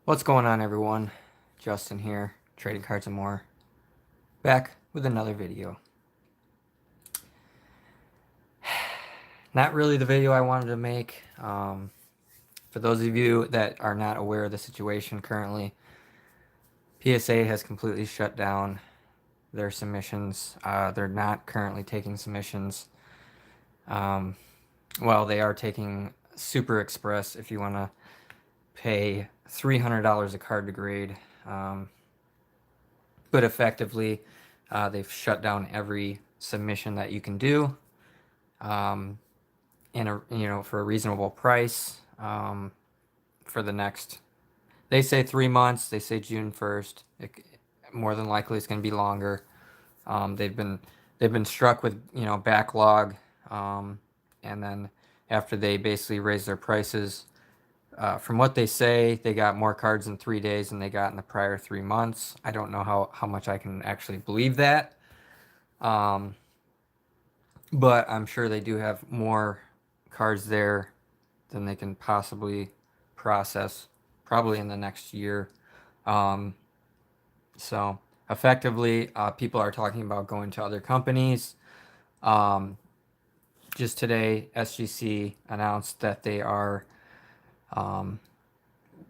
What's going on, everyone? Justin here, Trading Cards and More, back with another video. Not really the video I wanted to make. For those of you that are not aware of the situation currently, PSA has completely shut down their submissions. They're not currently taking submissions. Um, well, they are taking Super Express if you want to pay $300 a card to grade. But effectively, they've shut down every submission that you can do. In a for a reasonable price, for the next, they say 3 months, they say June 1st. More than likely it's going to be longer. They've been struck with backlog, and then after they basically raised their prices, from what they say, they got more cards in 3 days than they got in the prior 3 months. I don't know how much I can actually believe that. um, but I'm sure they do have more cards there than they can possibly process, probably in the next year. Um, so effectively, people are talking about going to other companies. Um, just today, SGC announced that um,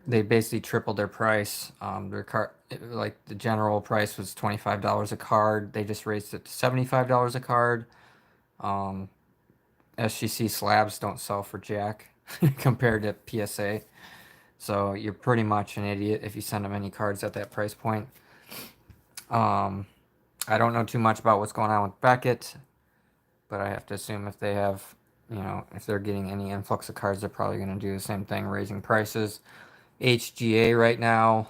they basically tripled their price. Their card, like the general price was $25 a card. They just raised it to $75 a card. Um, SGC slabs don't sell for jack compared to PSA. So you're pretty much an idiot if you send them any cards at that price point. Um, I don't know too much about what's going on with Beckett, but I have to assume if they have, if they're getting any influx of cards, they're probably going to do the same thing, raising prices. HGA right now,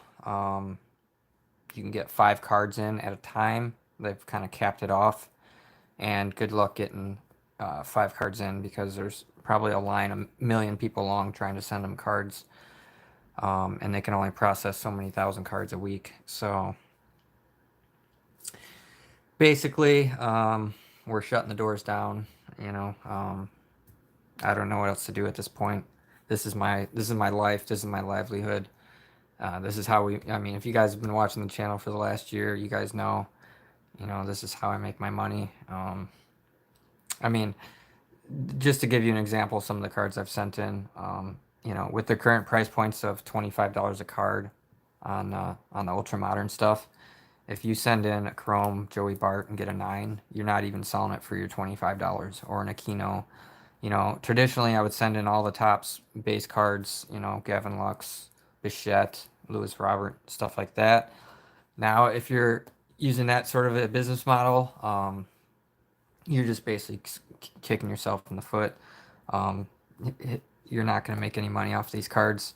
you can get 5 cards in at a time. They've kind of capped it off, and good luck getting 5 cards in because there's probably a line a million people long trying to send them cards. And they can only process so many thousand cards a week. So basically, we're shutting the doors down. I don't know what else to do at this point. This is my life. This is my livelihood. This is how we. I mean, if you guys have been watching the channel for the last year, you guys know. This is how I make my money. I mean, just to give you an example, some of the cards I've sent in. With the current price points of $25 a card on the ultra modern stuff. If you send in a Chrome Joey Bart and get a 9, you're not even selling it for your $25. Or an Aquino. Traditionally I would send in all the tops base cards, Gavin Lux, Bichette, Lewis Robert, stuff like that. Now, if you're using that sort of a business model, you're just basically kicking yourself in the foot. Um, you're not going to make any money off these cards.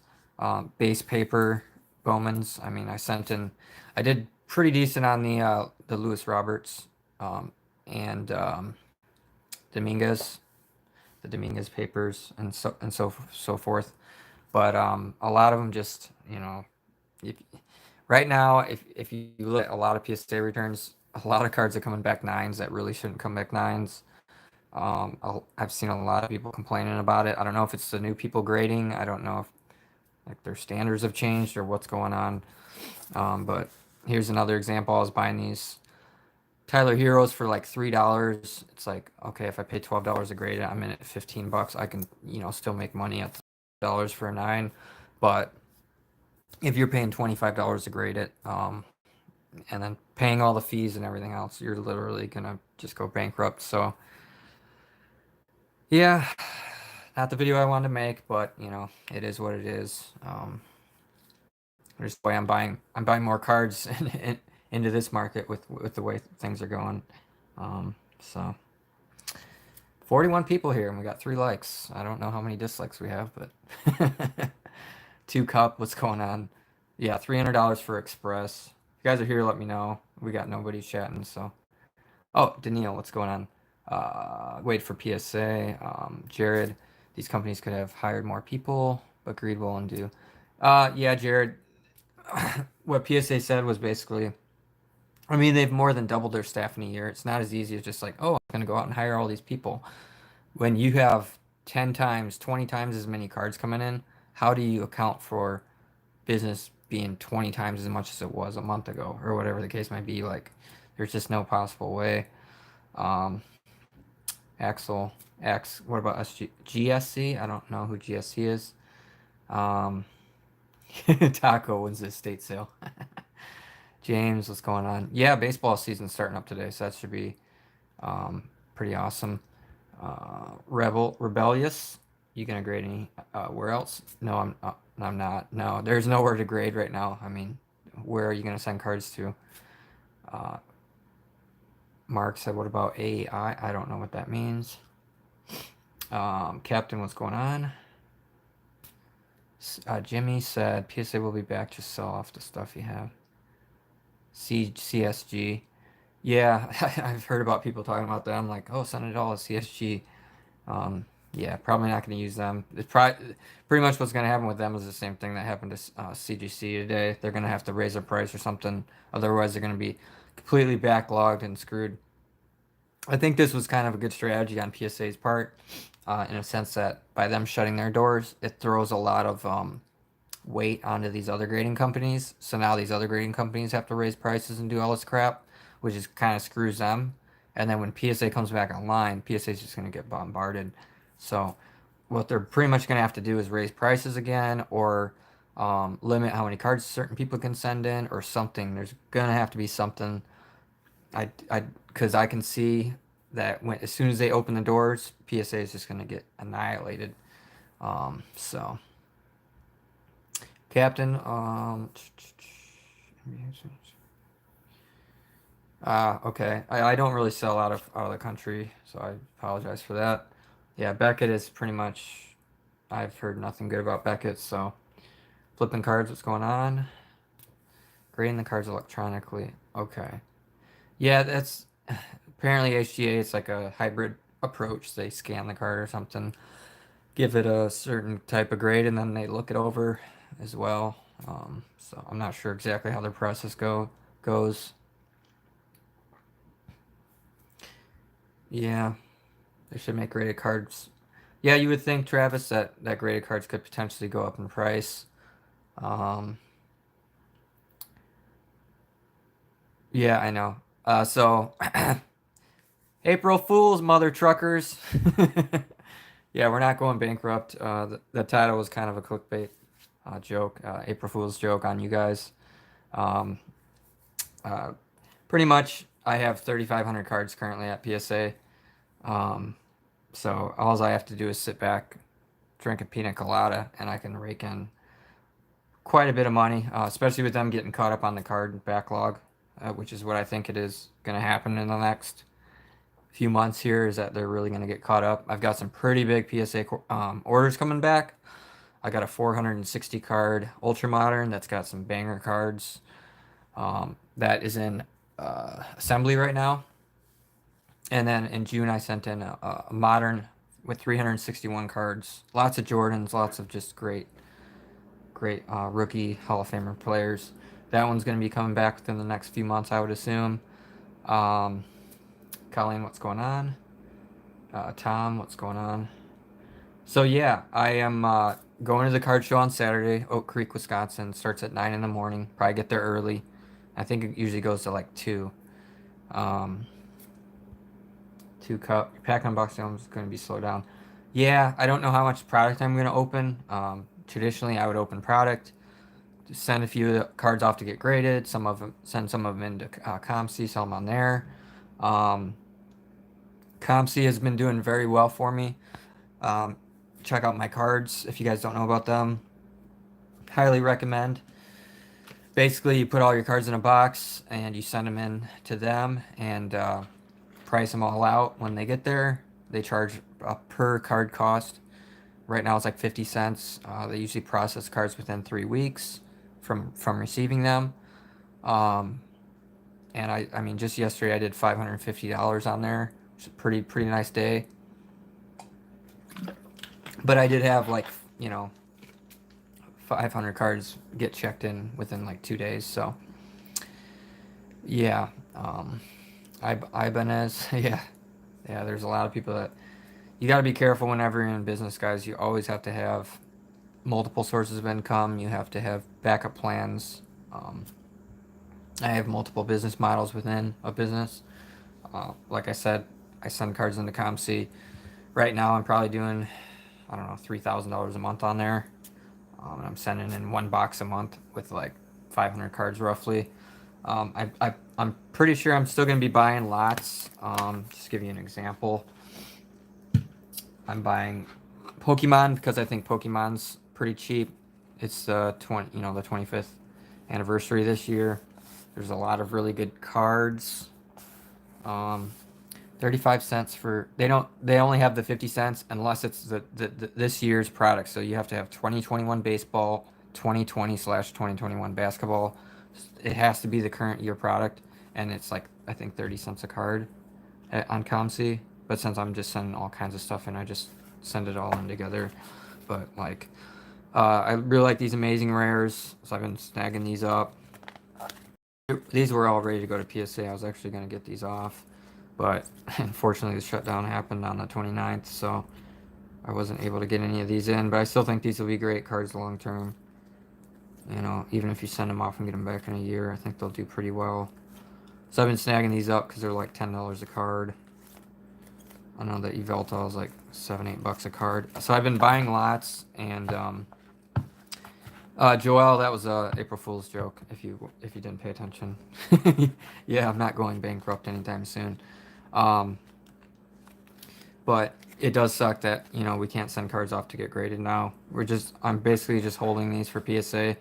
Base paper, Bowman's. I mean, I did pretty decent on the Lewis Roberts, and Dominguez, the Dominguez papers, and so forth. But a lot of them just, if, right now, if you look at a lot of PSA returns, a lot of cards are coming back 9s that really shouldn't come back 9s. I've seen a lot of people complaining about it. I don't know if it's the new people grading. I don't know if like their standards have changed or what's going on. But here's another example. I was buying these Tyler Heroes for like $3. It's like, okay, if I pay $12 a grade, I'm in at $15. I can, still make money at $dollars for a 9. But if you're paying $25 to grade it, and then paying all the fees and everything else, you're literally gonna just go bankrupt. So yeah, not the video I wanted to make, but it is what it is. There's the way I'm buying more cards into this market with the way things are going. So 41 people here and we got 3 likes. I don't know how many dislikes we have, but 2 cup, what's going on? Yeah, $300 for Express. If you guys are here, let me know. We got nobody chatting, so. Oh, Daniil, what's going on? Wait for PSA. Jared, these companies could have hired more people, but greed will undo. Yeah, Jared, what PSA said was basically, I mean, they've more than doubled their staff in a year. It's not as easy as just like, oh, I'm going to go out and hire all these people. When you have 10 times, 20 times as many cards coming in, how do you account for business being 20 times as much as it was a month ago, or whatever the case might be. Like, there's just no possible way. Um, Axel, what about GSC? I don't know who GSC is. Um, Taco wins the estate sale. James, what's going on? Yeah, baseball season's starting up today, so that should be pretty awesome. Rebellious. You gonna grade any? Where else? No, I'm not. No, there's nowhere to grade right now. I mean, where are you gonna send cards to? Uh, Mark said, "What about AI? I don't know what that means." Captain, what's going on? Jimmy said, "PSA will be back. Just sell off the stuff you have." CSG. Yeah, I've heard about people talking about that. I'm like, oh, send it all to CSG. Um, yeah, probably not going to use them. It's pretty much what's going to happen with them is the same thing that happened to CGC today. They're going to have to raise their price or something. Otherwise, they're going to be completely backlogged and screwed. I think this was kind of a good strategy on PSA's part, in a sense that by them shutting their doors, it throws a lot of weight onto these other grading companies. So now these other grading companies have to raise prices and do all this crap, which is kind of screws them. And then when PSA comes back online, PSA is just going to get bombarded. So what they're pretty much going to have to do is raise prices again, or limit how many cards certain people can send in, or something. There's going to have to be something. Because I can see that as soon as they open the doors, PSA is just going to get annihilated. So. Captain, okay. I don't really sell out of the country, so I apologize for that. Yeah, Beckett is pretty much, I've heard nothing good about Beckett, so flipping cards, what's going on? Grading the cards electronically. Okay. Yeah, that's apparently HGA, it's like a hybrid approach. They scan the card or something, give it a certain type of grade, and then they look it over as well. So I'm not sure exactly how their process goes. Yeah, they should make graded cards. Yeah, you would think, Travis, that graded cards could potentially go up in price. Um, yeah, I know. So April Fools, mother truckers. Yeah, we're not going bankrupt. The title was kind of a clickbait joke, April Fool's joke on you guys. Um, uh, Pretty much, I have 3,500 cards currently at PSA. Um, so all I have to do is sit back, drink a pina colada, and I can rake in quite a bit of money, especially with them getting caught up on the card backlog, which is what I think it is going to happen in the next few months here, is that they're really going to get caught up. I've got some pretty big PSA orders coming back. I got a 460 card Ultra Modern that's got some banger cards. That is in assembly right now. And then in June, I sent in a Modern with 361 cards. Lots of Jordans, lots of just great rookie Hall of Famer players. That one's going to be coming back within the next few months, I would assume. Um, Colleen, what's going on? Tom, what's going on? So yeah, I am going to the card show on Saturday, Oak Creek, Wisconsin. Starts at 9 in the morning. Probably get there early. I think it usually goes to like 2. Um, 2 cup. Pack unboxing is going to be slowed down. Yeah, I don't know how much product I'm going to open. Traditionally, I would open product, send a few of the cards off to get graded. Send some of them into ComC, sell them on there. Um, ComC has been doing very well for me. Um, check out my cards if you guys don't know about them. Highly recommend. Basically, you put all your cards in a box and you send them in to them and price them all out when they get there. They charge a per card cost. Right now it's like 50 cents. They usually process cards within 3 weeks from receiving them. Um, and I mean, just yesterday I did $550 on there, which is a pretty nice day. But I did have like, 500 cards get checked in within like 2 days. So yeah, Ibanez, yeah. There's a lot of people that you got to be careful whenever you're in business, guys. You always have to have multiple sources of income. You have to have backup plans. Um, I have multiple business models within a business. Like I said, I send cards into ComC. Right now, I'm probably doing, I don't know, $3,000 a month on there. And I'm sending in one box a month with like 500 cards roughly. I'm pretty sure I'm still going to be buying lots. Just to give you an example, I'm buying Pokemon because I think Pokemon's pretty cheap. It's the 25th anniversary this year. There's a lot of really good cards. Um, 35 cents for they only have the 50 cents unless it's the this year's product. So you have to have 2021 baseball, 2020/2021 basketball. It has to be the current year product, and it's like I think 30 cents a card on ComC. But since I'm just sending all kinds of stuff in, I just send it all in together. But like I really like these amazing rares, so I've been snagging these up. These were all ready to go to PSA. I was actually going to get these off, but unfortunately the shutdown happened on the 29th, so I wasn't able to get any of these in. But I still think these will be great cards long term. You know, even if you send them off and get them back in a year, I think they'll do pretty well. So I've been snagging these up because they're like $10 a card. I know that Yveltal is like $7-8 a card. So I've been buying lots, and Joel, that was a April Fool's joke. If you didn't pay attention, yeah, I'm not going bankrupt anytime soon. But it does suck that we can't send cards off to get graded now. I'm basically just holding these for PSA.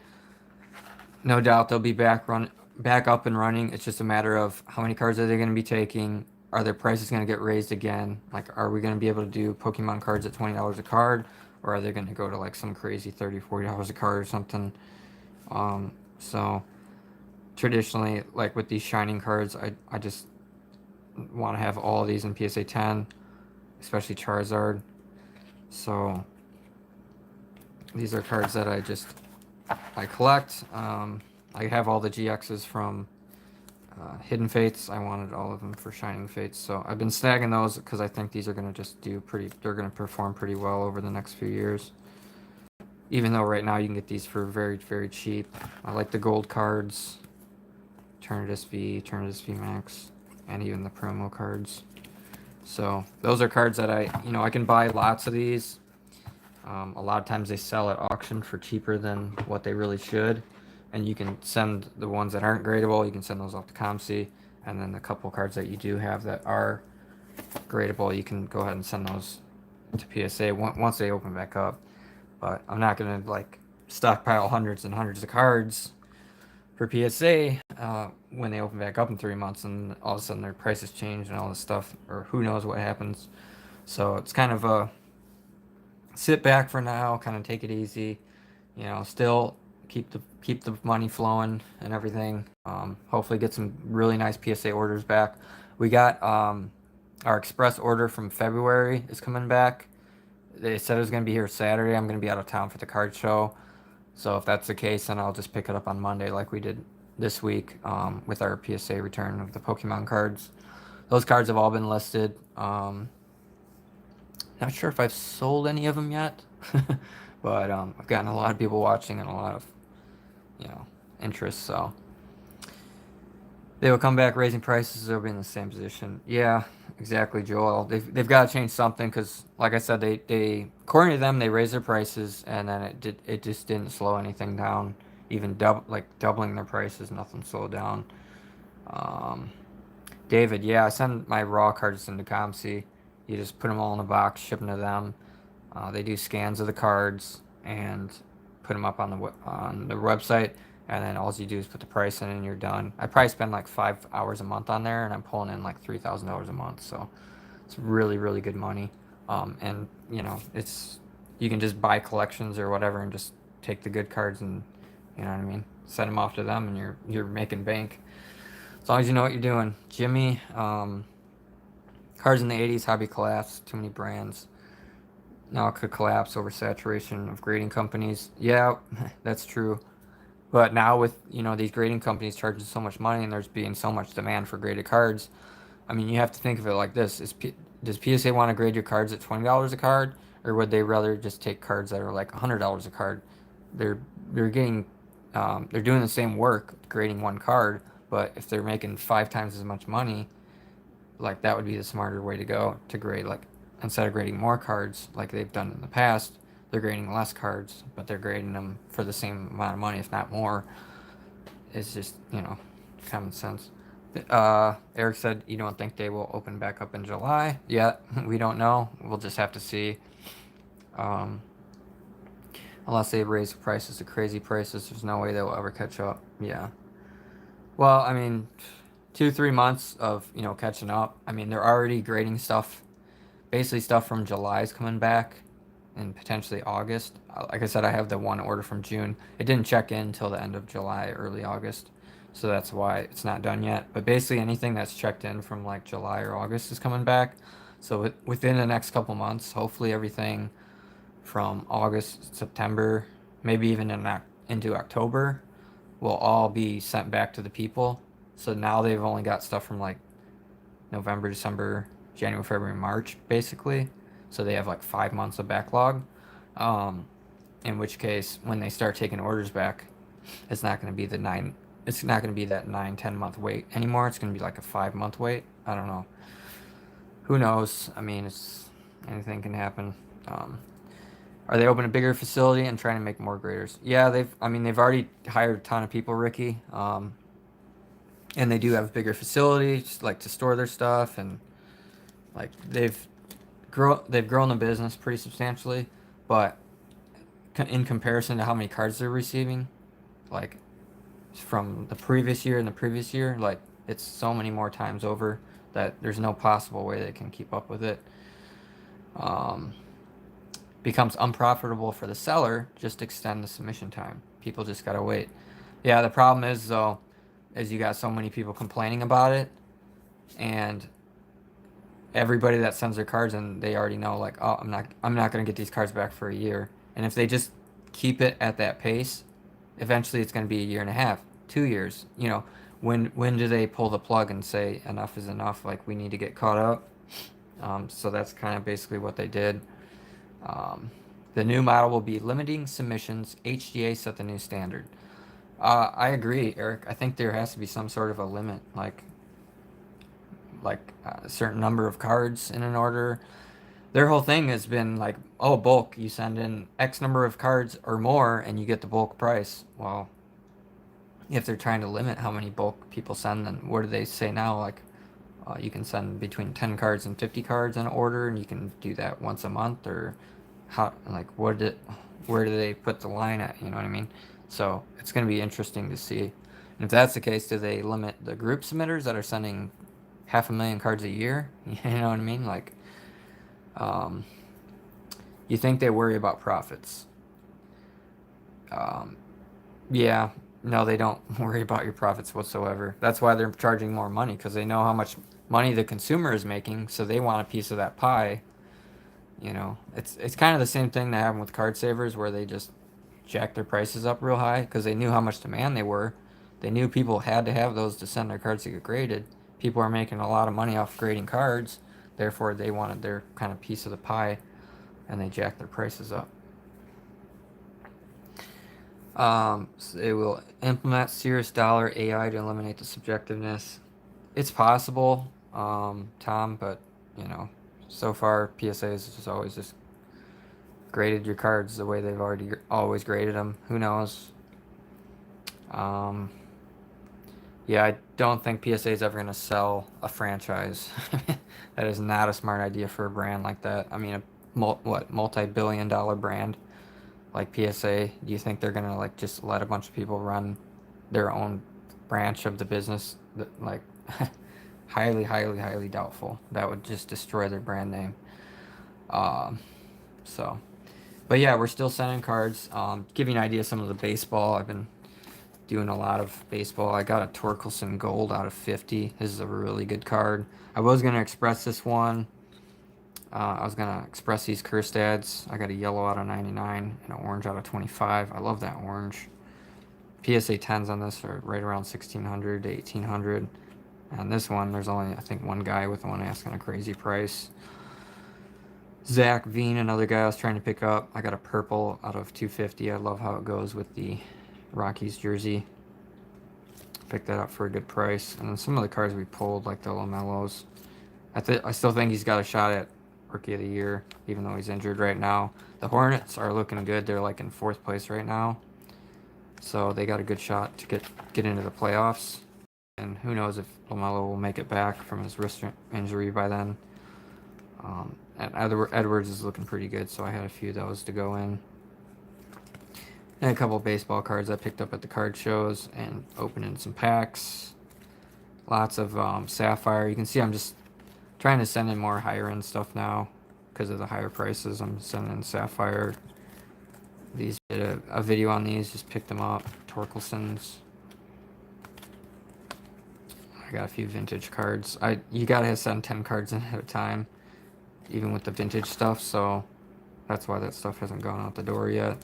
No doubt they'll be back up and running. It's just a matter of how many cards are they going to be taking. Are their prices going to get raised again? Like, are we going to be able to do Pokemon cards at $20 a card? Or are they going to go to like some crazy $30-40 a card or something? So traditionally, like with these shining cards, I just want to have all of these in PSA 10, especially Charizard. So these are cards that I collect. I have all the GXs from Hidden Fates. I wanted all of them for Shining Fates, so I've been snagging those because I think these are going to they're going to perform pretty well over the next few years. Even though right now you can get these for very, very cheap. I like the gold cards, Eternatus V, Eternatus V Max, and even the promo cards. So those are cards that I can buy lots of these. A lot of times they sell at auction for cheaper than what they really should. And you can send the ones that aren't gradable, you can send those off to ComC. And then the couple cards that you do have that are gradable, you can go ahead and send those to PSA once they open back up. But I'm not going to like stockpile hundreds and hundreds of cards for PSA when they open back up in 3 months and all of a sudden their prices change and all this stuff, or who knows what happens. So it's kind of a sit back for now, kind of take it easy, still keep the money flowing and everything. Hopefully get some really nice PSA orders back. We got our express order from February is coming back. They said it was going to be here Saturday. I'm going to be out of town for the card show. So if that's the case, then I'll just pick it up on Monday like we did this week with our PSA return of the Pokemon cards. Those cards have all been listed. Not sure if I've sold any of them yet, but I've gotten a lot of people watching and a lot of interest. So they will come back raising prices. They'll be in the same position. Yeah, exactly, Joel. They've got to change something because, like I said, they according to them they raised their prices and then it just didn't slow anything down. Even doubling their prices, nothing slowed down. David, yeah, I send my raw cards into ComC. You just put them all in a box, ship them to them. They do scans of the cards and put them up on the website, and then all you do is put the price in and you're done. I probably spend like 5 hours a month on there, and I'm pulling in like $3,000 a month, so it's really, really good money. And you can just buy collections or whatever and just take the good cards and send them off to them, and you're making bank as long as you know what you're doing. Jimmy, cards in the 80s, hobby collapsed, too many brands. Now it could collapse over saturation of grading companies. Yeah, that's true. But now with these grading companies charging so much money and there's being so much demand for graded cards, I mean, you have to think of it like this: does PSA want to grade your cards at $20 a card, or would they rather just take cards that are like $100 a card? They're they're getting they're doing the same work grading one card, but if they're making 5 times as much money, like that would be the smarter way to go to grade. Like instead of grading more cards like they've done in the past, they're grading less cards, but they're grading them for the same amount of money, if not more. It's just, common sense. Eric said you don't think they will open back up in July yet. We don't know. We'll just have to see. Um, unless they raise the prices to crazy prices, there's no way they will ever catch up. Yeah. Well, I mean, 2-3 months of catching up. I mean, they're already grading stuff. Basically, stuff from July is coming back, and potentially August. Like I said, I have the one order from June. It didn't check in until the end of July, early August, so that's why it's not done yet. But basically, anything that's checked in from like July or August is coming back. So within the next couple months, hopefully everything from August, September, maybe even into October, will all be sent back to the people. So now they've only got stuff from like November, December, January, February, March, basically. So they have like 5 months of backlog. In which case, when they start taking orders back, it's not going to be the nine. It's not going to be that 9-10 month wait anymore. It's going to be like a 5 month wait. I don't know. Who knows? I mean, anything can happen. Are they opening a bigger facility and trying to make more graders? Yeah, they've already hired a ton of people, Ricky. And they do have a bigger facility, just like to store their stuff, and like they've grown the business pretty substantially, but in comparison to how many cards they're receiving, like from the previous year and the previous year, like it's so many more times over that there's no possible way they can keep up with it. Becomes unprofitable for the seller, just extend the submission time. People just gotta wait. Yeah, the problem is though, is you got so many people complaining about it, and everybody that sends their cards and they already know like, oh, I'm not gonna get these cards back for a year. And if they just keep it at that pace, eventually it's gonna be a year and a half, 2 years. When do they pull the plug and say enough is enough? Like we need to get caught up. So that's kind of basically what they did. The new model will be limiting submissions. HGA set the new standard. I agree, Eric. I think there has to be some sort of a limit, like a certain number of cards in an order. Their whole thing has been like, oh, bulk. You send in X number of cards or more, and you get the bulk price. Well, if they're trying to limit how many bulk people send, then what do they say now? Like, you can send between 10 cards and 50 cards in an order, and you can do that once a month, or how? Like, where do they put the line at? You know what I mean? So it's going to be interesting to see. And if that's the case, do they limit the group submitters that are sending 500,000 cards a year? You know what I mean? Like, you think they worry about profits? Yeah, no, they don't worry about your profits whatsoever. That's why they're charging more money, because they know how much money the consumer is making, so they want a piece of that pie. It's kind of the same thing that happened with card savers, where they just jacked their prices up real high because they knew how much demand they were. They knew people had to have those to send their cards to get graded. People are making a lot of money off grading cards, therefore they wanted their kind of piece of the pie, and they jacked their prices up. So it will implement Cirrus Dollar AI to eliminate the subjectiveness. It's possible, Tom, but so far PSA has just always just graded your cards the way they've always graded them. Who knows? Yeah, I don't think PSA is ever going to sell a franchise. That is not a smart idea for a brand like that. I mean, a multi-billion-dollar brand like PSA. Do you think they're going to like just let a bunch of people run their own branch of the business? Like, highly, highly, highly doubtful. That would just destroy their brand name. But yeah, we're still sending cards. Give you an idea of some of the baseball. I've been doing a lot of baseball. I got a Torkelson Gold out of 50. This is a really good card. I was going to express this one. I was going to express these Kerstads. I got a yellow out of 99 and an orange out of 25. I love that orange. PSA 10s on this are right around 1600 to 1800. And this one, there's only, I think, one guy with one asking a crazy price. Zach Veen, another guy I was trying to pick up. I got a purple out of 250. I love how it goes with the Rockies jersey. Picked that up for a good price. And then some of the cards we pulled, like the Lamellos, I still think he's got a shot at Rookie of the Year, even though he's injured right now. The Hornets are looking good. They're like in 4th place right now. So they got a good shot to get into the playoffs. And who knows if LaMelo will make it back from his wrist injury by then. And Edwards is looking pretty good, so I had a few of those to go in. And a couple of baseball cards I picked up at the card shows and opening some packs. Lots of Sapphire. You can see I'm just trying to send in more higher end stuff now because of the higher prices. I'm sending in Sapphire. These did a video on these, just picked them up. Torkelson's. I got a few vintage cards. You gotta send 10 cards in at a time, even with the vintage stuff, so that's why that stuff hasn't gone out the door yet.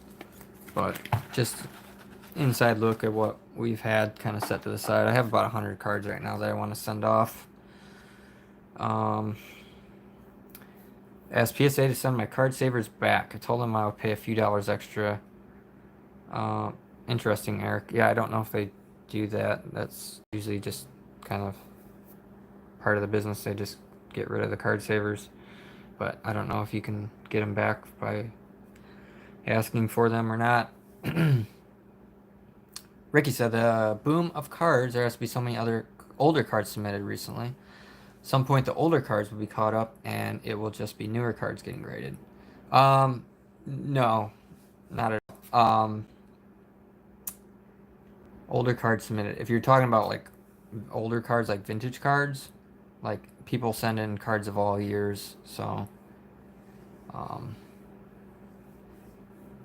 But just inside look at what we've had kind of set to the side. I have about 100 cards right now that I want to send off. Asked PSA to send my card savers back. I told them I would pay a few dollars extra. Interesting, Eric. Yeah, I don't know if they do that. That's usually just kind of part of the business. They just get rid of the card savers. But I don't know if you can get them back by asking for them or not. Ricky said the boom of cards. There has to be so many other older cards submitted recently. At some point, the older cards will be caught up, and it will just be newer cards getting graded. No, not at all. Older cards submitted. If you're talking about like older cards, like vintage cards, like people send in cards of all years, so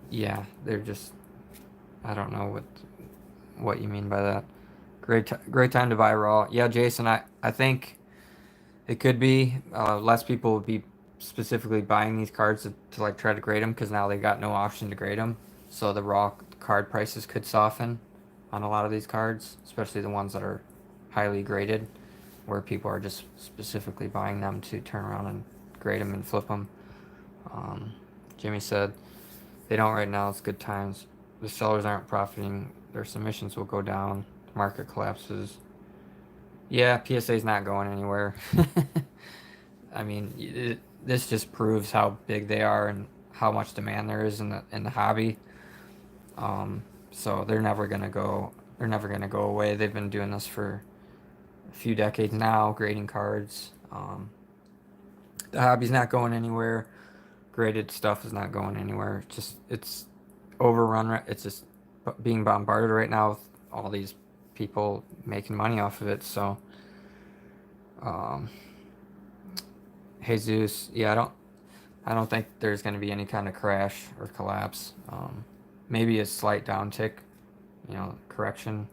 yeah, they're just, I don't know what you mean by that. Great time to buy raw. Yeah, Jason, I think it could be less people would be specifically buying these cards to like try to grade them because now they got no option to grade them. So the raw card prices could soften on a lot of these cards, especially the ones that are highly graded, where people are just specifically buying them to turn around and grade them and flip them. Jimmy said they don't right now. It's good times. The sellers aren't profiting. Their submissions will go down. The market collapses. Yeah, PSA's not going anywhere. I mean, this just proves how big they are and how much demand there is in the hobby. So they're never gonna go. They're never gonna go away. They've been doing this for a few decades now, grading cards. The hobby's not going anywhere. Graded stuff is not going anywhere. It's overrun. It's just being bombarded right now with all these people making money off of it. So, Jesus, yeah, I don't think there's going to be any kind of crash or collapse. Maybe a slight downtick, correction.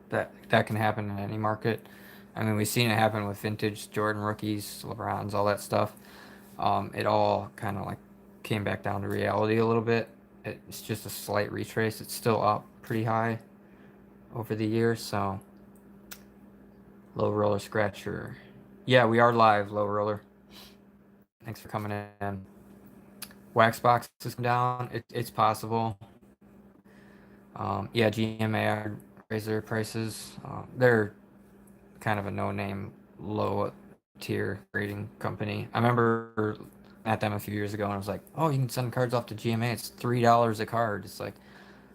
That can happen in any market. I mean, we've seen it happen with vintage Jordan rookies, LeBrons, all that stuff. It all kind of like came back down to reality a little bit. It's just a slight retrace. It's still up pretty high over the years, so low roller scratcher. Yeah, we are live, low roller. Thanks for coming in. Wax box is down. It's possible. Yeah, GMA raise their prices. They're kind of a no-name, low-tier grading company. I remember at them a few years ago, and I was like, "Oh, you can send cards off to GMA. It's $3 a card." It's like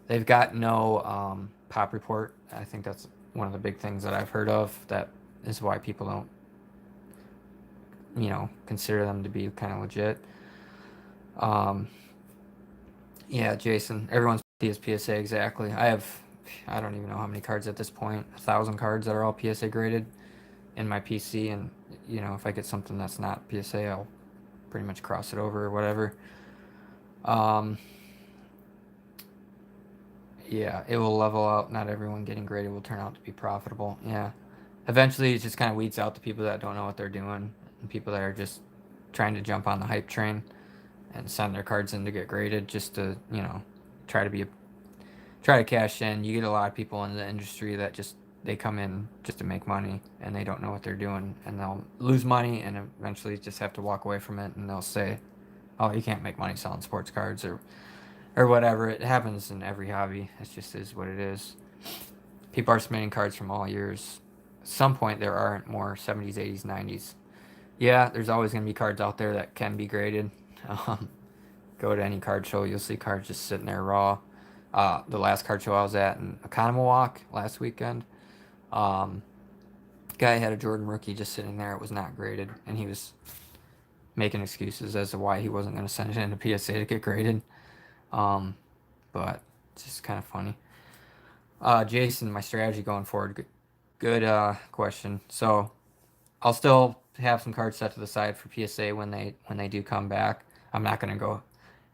they've got no pop report. I think that's one of the big things that I've heard of. That is why people don't, consider them to be kind of legit. Yeah, Jason, everyone's PSA exactly. I don't even know how many cards at this point. 1,000 cards that are all PSA graded in my PC, and if I get something that's not PSA, I'll pretty much cross it over or whatever. Yeah, it will level out. Not everyone getting graded will turn out to be profitable. Yeah. Eventually, it just kind of weeds out the people that don't know what they're doing and people that are just trying to jump on the hype train and send their cards in to get graded just to, try to cash in. You get a lot of people in the industry that they come in just to make money and they don't know what they're doing and they'll lose money and eventually just have to walk away from it and they'll say, oh, you can't make money selling sports cards or whatever. It happens in every hobby. It just is what it is. People are submitting cards from all years. At some point, there aren't more 70s, 80s, 90s. Yeah, there's always going to be cards out there that can be graded. Um, Go to any card show, you'll see cards just sitting there raw. The last card show I was at in Economowalk last weekend, um, guy had a Jordan rookie just sitting there. It was not graded, and he was making excuses as to why he wasn't going to send it into PSA to get graded. Um, but it's just kind of funny. Jason, my strategy going forward. Good question. So I'll still have some cards set to the side for PSA when they do come back. I'm not going to go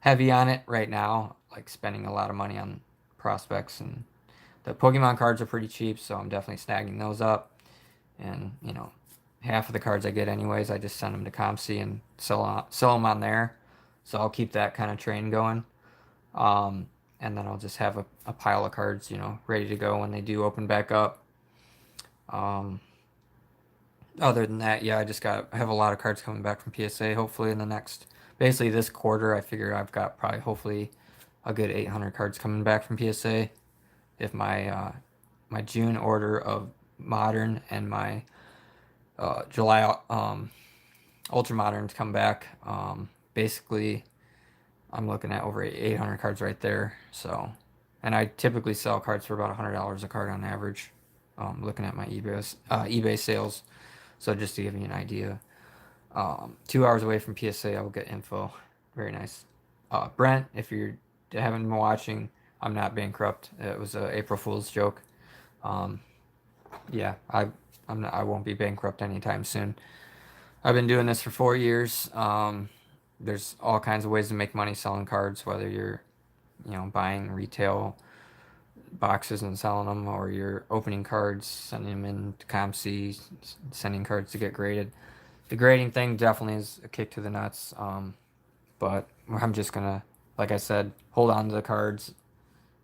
heavy on it right now, like spending a lot of money on prospects, and the Pokemon cards are pretty cheap, so I'm definitely snagging those up. And half of the cards I get anyways, I just send them to ComC and sell them on there. So I'll keep that kind of train going. Um, and then I'll just have a pile of cards, ready to go when they do open back up. Um, Other than that, yeah, I have a lot of cards coming back from PSA. Hopefully in the next, basically this quarter, I figure I've got probably hopefully a good 800 cards coming back from PSA. If my June order of modern and my July ultra moderns come back, basically I'm looking at over 800 cards right there. So, and I typically sell cards for about $100 a card on average. Looking at my eBay sales. So just to give you an idea, 2 hours away from PSA, I will get info. Very nice. Brent, if you haven't been watching, I'm not bankrupt. It was a April Fool's joke. Um, yeah, I won't be bankrupt anytime soon. I've been doing this for 4 years. There's all kinds of ways to make money selling cards, whether you're, buying retail boxes and selling them, or you're opening cards, sending them in to ComC, sending cards to get graded. The grading thing definitely is a kick to the nuts. But I'm just gonna, like I said, hold on to the cards.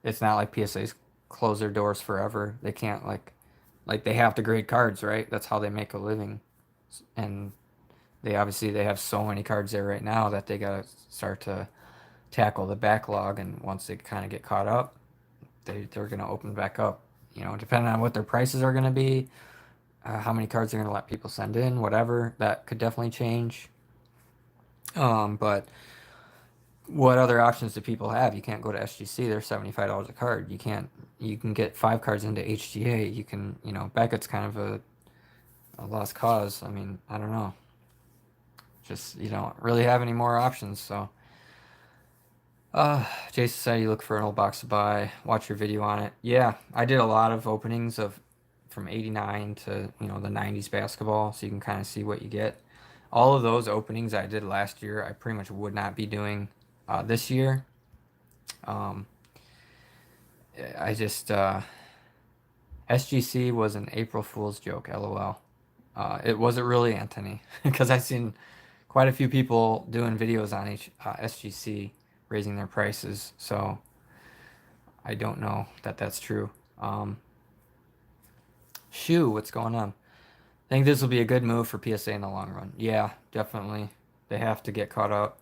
It's not like PSA's close their doors forever. They can't like they have to grade cards, right? That's how they make a living. And they have so many cards there right now that they gotta start to tackle the backlog. And once they kind of get caught up, they're gonna open back up. Depending on what their prices are gonna be, how many cards they're gonna let people send in, whatever. That could definitely change. But what other options do people have? You can't go to SGC. They're $75 a card. You can get 5 cards into HGA. You can, Beckett's kind of a lost cause. I mean, I don't know. Just, you don't really have any more options. So, Jason said you look for an old box to buy. Watch your video on it. Yeah, I did a lot of openings from 89 to, the 90s basketball. So you can kind of see what you get. All of those openings I did last year, I pretty much would not be doing this year. I just SGC was an April Fool's joke, LOL. It wasn't really, Anthony, because I've seen quite a few people doing videos on SGC raising their prices, so I don't know that that's true. Shoo, what's going on? I think this will be a good move for PSA in the long run. Yeah, definitely. They have to get caught up.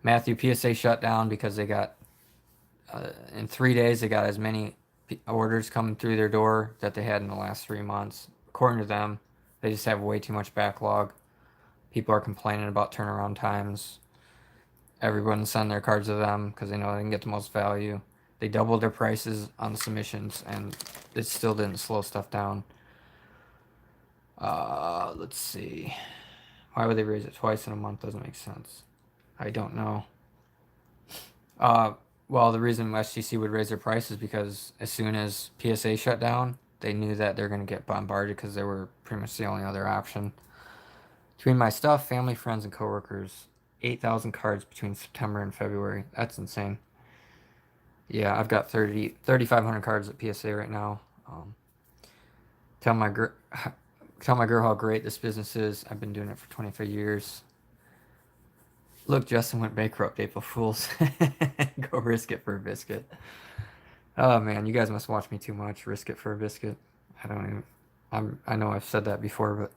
Matthew, PSA shut down because they got, in 3 days, they got as many orders coming through their door that they had in the last 3 months. According to them, they just have way too much backlog. People are complaining about turnaround times. Everyone send their cards to them because they know they can get the most value. They doubled their prices on the submissions, and it still didn't slow stuff down. Let's see. Why would they raise it twice in a month? Doesn't make sense. I don't know. Well, the reason SGC would raise their prices because as soon as PSA shut down, they knew that they're going to get bombarded because they were pretty much the only other option. Between my stuff, family, friends, and coworkers, 8,000 cards between September and February. That's insane. Yeah, I've got 3,500 cards at PSA right now. Tell my girl how great this business is. I've been doing it for 25 years. Look, Justin went bankrupt, April Fools. Go risk it for a biscuit. Oh man, you guys must watch me too much. Risk it for a biscuit. I don't even. I know I've said that before, but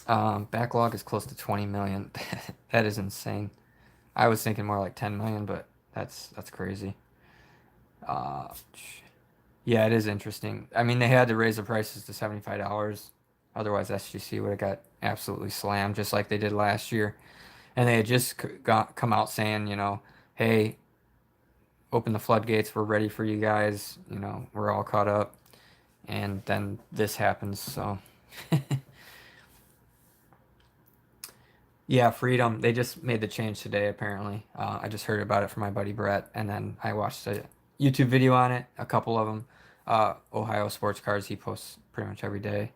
Backlog is close to 20 million. That is insane. I was thinking more like 10 million, but that's crazy. Uh, yeah, it is interesting. I mean, they had to raise the prices to $75. Otherwise, SGC would have got absolutely slammed, just like they did last year. And they had just come out saying, hey, open the floodgates. We're ready for you guys. We're all caught up. And then this happens. So, yeah, Freedom. They just made the change today, apparently. I just heard about it from my buddy Brett, and then I watched a YouTube video on it, a couple of them. Ohio Sports Cards, he posts pretty much every day.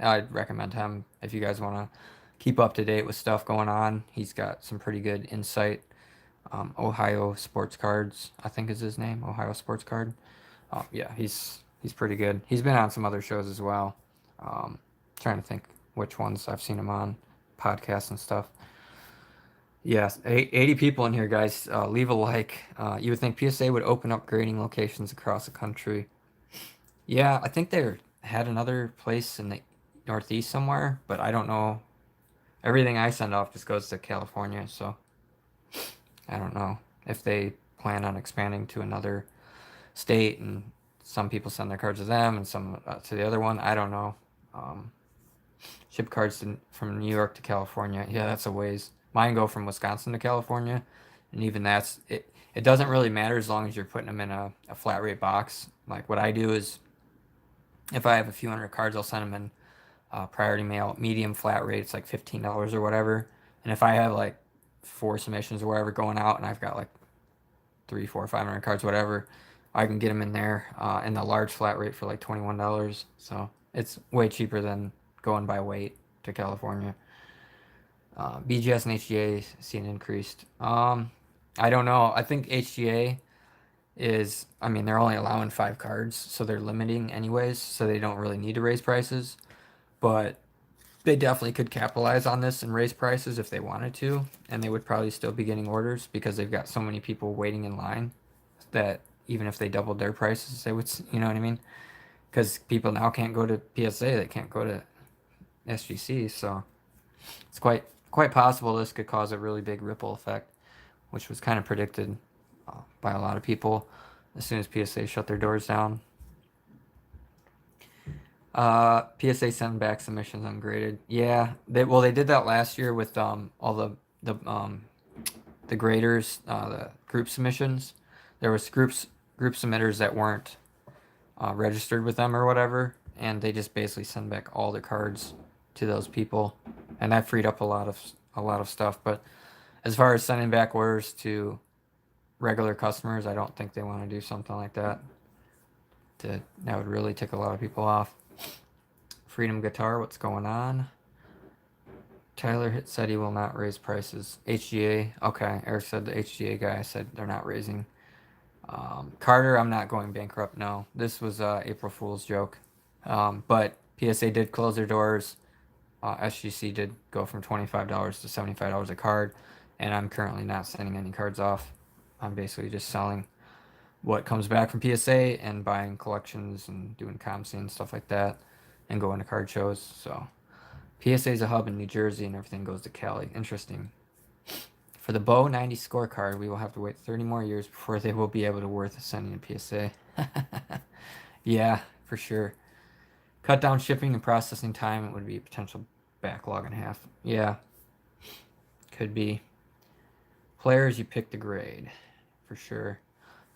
I'd recommend him if you guys want to keep up to date with stuff going on. He's got some pretty good insight. Ohio Sports Cards, I think is his name. Ohio Sports Card. Yeah, he's pretty good. He's been on some other shows as well. Trying to think which ones I've seen him on, podcasts and stuff. Yes, 80 people in here, guys. Leave a like. You would think PSA would open up grading locations across the country. Yeah, I think they had another place in the Northeast somewhere, but I don't know. Everything I send off just goes to California, so I don't know if they plan on expanding to another state and some people send their cards to them and some to the other one. I don't know. Um, Ship cards from New York to California. Yeah, that's a ways. Mine go from Wisconsin to California, and even that's it. It doesn't really matter as long as you're putting them in a flat rate box. Like what I do is, if I have a few hundred cards, I'll send them in priority mail, medium flat rate. It's like $15 or whatever. And if I have like 4 submissions or whatever going out, and I've got like 3, 4, 500 cards, whatever, I can get them in there in the large flat rate for like $21. So it's way cheaper than going by weight to California. BGS and HGA seen increased. I don't know. I think HGA is, I mean, they're only allowing 5 cards, so they're limiting anyways, so they don't really need to raise prices. But they definitely could capitalize on this and raise prices if they wanted to, and they would probably still be getting orders because they've got so many people waiting in line that even if they doubled their prices, they would, you know what I mean? Because people now can't go to PSA, they can't go to SGC, so it's quite possible this could cause a really big ripple effect, which was kind of predicted by a lot of people as soon as PSA shut their doors down. PSA send back submissions ungraded. Yeah, they did that last year with all the graders, the group submissions. There was group submitters that weren't registered with them or whatever, and they just basically send back all the cards to those people, and that freed up a lot of stuff. But as far as sending back orders to regular customers, I don't think they want to do something like that. That would really tick a lot of people off. Freedom Guitar, what's going on? Tyler said he will not raise prices. HGA, okay. Eric said the HGA guy said they're not raising. Carter, I'm not going bankrupt. No, this was April Fool's joke. But PSA did close their doors. SGC did go from $25 to $75 a card, and I'm currently not sending any cards off. I'm basically just selling what comes back from PSA and buying collections and doing comps and stuff like that, and going to card shows. So PSA is a hub in New Jersey, and everything goes to Cali. Interesting. For the Bow 90 scorecard, we will have to wait 30 more years before they will be able to worth sending a PSA. Yeah, for sure. Cut down shipping and processing time. It would be a potential backlog in half. Yeah, could be. Players, you pick the grade, for sure.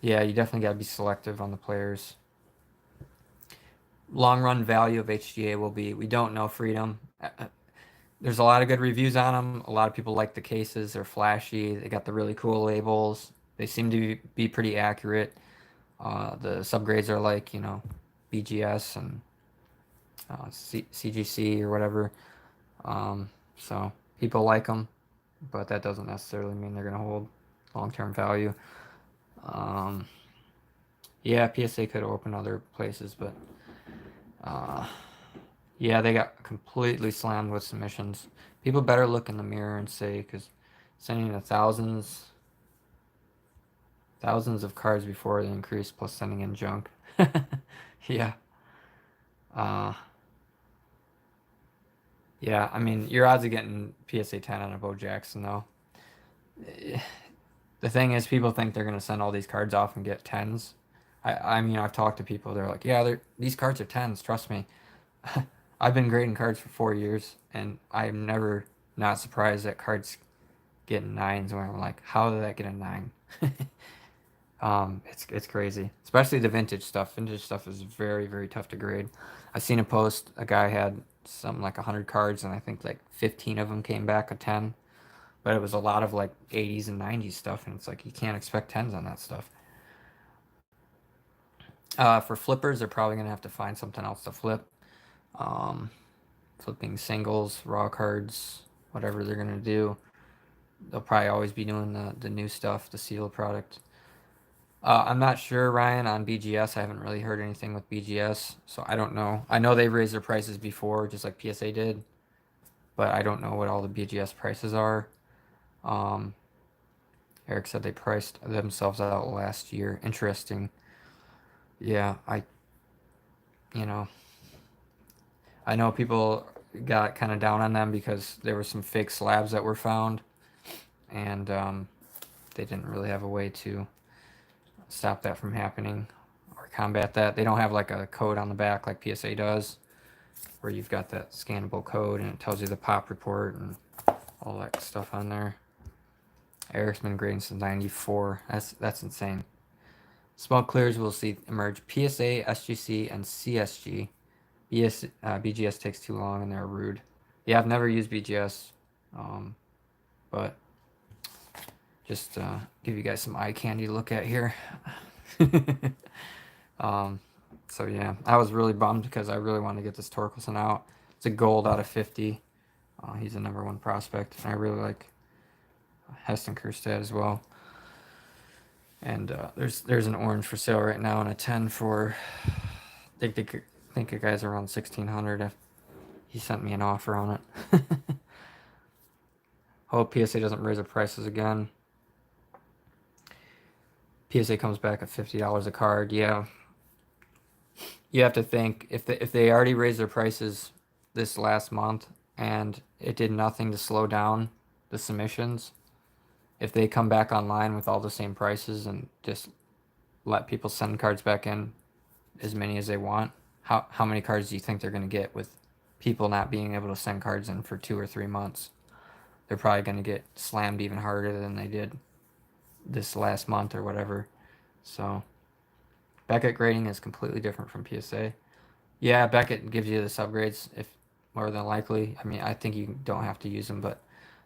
Yeah, you definitely got to be selective on the players. Long run value of HGA will be, we don't know. Freedom. There's a lot of good reviews on them. A lot of people like the cases. They're flashy. They got the really cool labels. They seem to be pretty accurate. The subgrades are like, BGS and CGC or whatever. So people like them, but that doesn't necessarily mean they're going to hold long-term value. Yeah, PSA could open other places, but yeah, they got completely slammed with submissions. People better look in the mirror and say, because sending the thousands of cards before the increase, plus sending in junk. Yeah. Yeah, I mean, your odds of getting PSA 10 on a Bo Jackson, though. Eh, The thing is, people think they're going to send all these cards off and get 10s. I mean, I've talked to people, they're like, yeah, these cards are 10s, trust me. I've been grading cards for 4 years, and I'm never not surprised that cards get 9s where I'm like, how did that get a 9? It's crazy, especially the vintage stuff. Vintage stuff is very, very tough to grade. I seen a post, a guy had something like 100 cards, and I think like 15 of them came back a 10. But it was a lot of like 80s and 90s stuff, and it's like you can't expect 10s on that stuff. For flippers, they're probably gonna have to find something else to flip. Um, Flipping singles, raw cards, whatever they're gonna do. They'll probably always be doing the new stuff, the sealed product. I'm not sure, Ryan, on BGS. I haven't really heard anything with BGS, so I don't know. I know they've raised their prices before, just like PSA did, but I don't know what all the BGS prices are. Um, Eric said they priced themselves out last year. Interesting. Yeah, you know, I know people got kind of down on them because there were some fake slabs that were found, and they didn't really have a way to stop that from happening or combat that. They don't have like a code on the back like PSA does, where you've got that scannable code and it tells you the pop report and all that stuff on there. Eric's been grading since '94. That's insane. Smoke clears will see emerge PSA, SGC, and CSG. BGS takes too long and they're rude. Yeah, I've never used BGS, um, but just give you guys some eye candy to look at here. um, so yeah, I was really bummed because I really wanted to get this Torkelson out. It's a gold out of 50. He's a #1 prospect, and I really like Heston Kjerstad as well. And there's an orange for sale right now and a 10 for I think the guy's around 1600. If he sent me an offer on it. Hope PSA doesn't raise the prices again. PSA comes back at $50 a card. Yeah, you have to think if they already raised their prices this last month and it did nothing to slow down the submissions. If they come back online with all the same prices and just let people send cards back in as many as they want, how many cards do you think they're going to get with people not being able to send cards in for 2 or 3 months? They're probably going to get slammed even harder than they did this last month or whatever. So Beckett grading is completely different from PSA. Yeah, Beckett gives you the subgrades if more than likely. I mean, I think you don't have to use them, but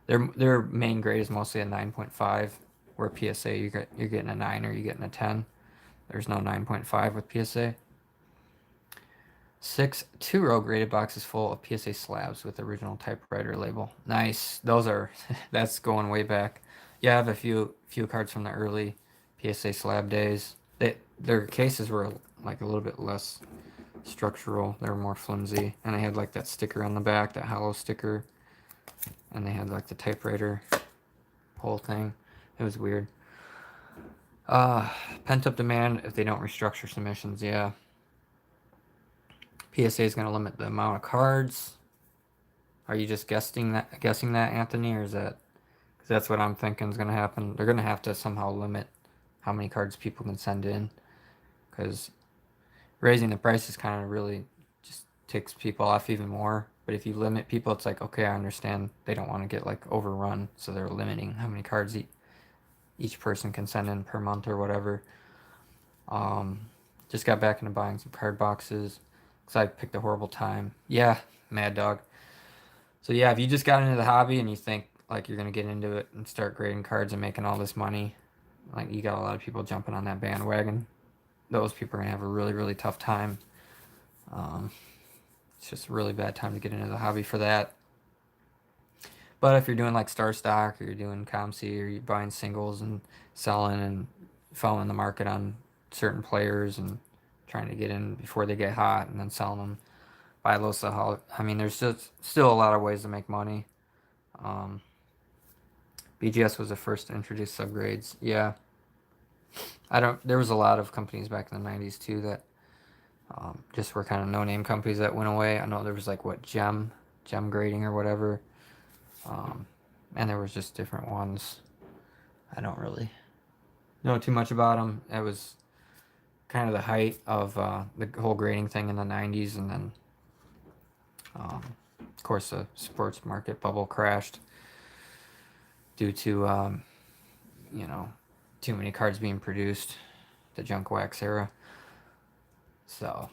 their main grade is mostly a 9.5, where PSA you're getting a 9 or you're getting a 10. There's no 9.5 with PSA. 6 2-row graded boxes full of PSA slabs with original typewriter label. Nice. Those are that's going way back. Yeah, I have a few cards from the early PSA slab days. Their cases were like a little bit less structural. They were more flimsy, and they had like that sticker on the back, that hollow sticker, and they had like the typewriter whole thing. It was weird. Pent up demand if they don't restructure submissions. Yeah. PSA is going to limit the amount of cards. Are you just guessing that, Anthony, or is that because that's what I'm thinking is going to happen? They're going to have to somehow limit how many cards people can send in, because raising the prices kind of really just ticks people off even more. But if you limit people, it's like, okay, I understand they don't want to get like overrun, so they're limiting how many cards each person can send in per month or whatever. Just got back into buying some card boxes because I picked a horrible time. Yeah, Mad Dog. So yeah, if you just got into the hobby and you think like you're gonna get into it and start grading cards and making all this money, like you got a lot of people jumping on that bandwagon. Those people are gonna have a really, really tough time. Um, it's just a really bad time to get into the hobby for that. But if you're doing like Star Stock or you're doing ComC or you're buying singles and selling and following the market on certain players and trying to get in before they get hot and then selling them, buy low sell. I mean, there's just still a lot of ways to make money. Um, BGS was the first to introduce subgrades. Yeah, I don't. There was a lot of companies back in the '90s too that just were kind of no-name companies that went away. I know there was like what gem grading or whatever. And there was just different ones. I don't really know too much about them. It was kind of the height of the whole grading thing in the 90s, and then of course the sports market bubble crashed due to you know, too many cards being produced, the junk wax era. So,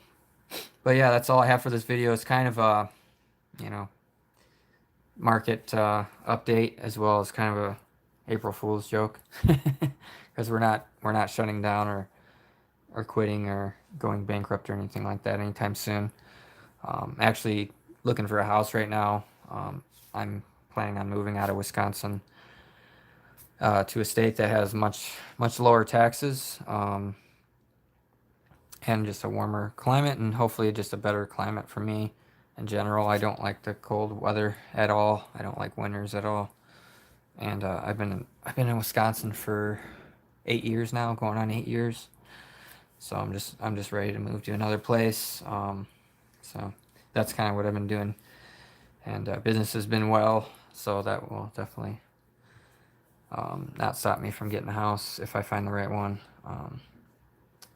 but yeah, that's all I have for this video. It's kind of a, you know, market update, as well as kind of a April Fool's joke, because we're not shutting down or quitting or going bankrupt or anything like that anytime soon. Actually looking for a house right now. I'm planning on moving out of Wisconsin to a state that has much lower taxes, and just a warmer climate, and hopefully just a better climate for me in general. I don't like the cold weather at all. I don't like winters at all. And I've been in Wisconsin for 8 years now, going on 8 years. So I'm just ready to move to another place. So that's kind of what I've been doing, and business has been well, so that will definitely not stop me from getting a house if I find the right one.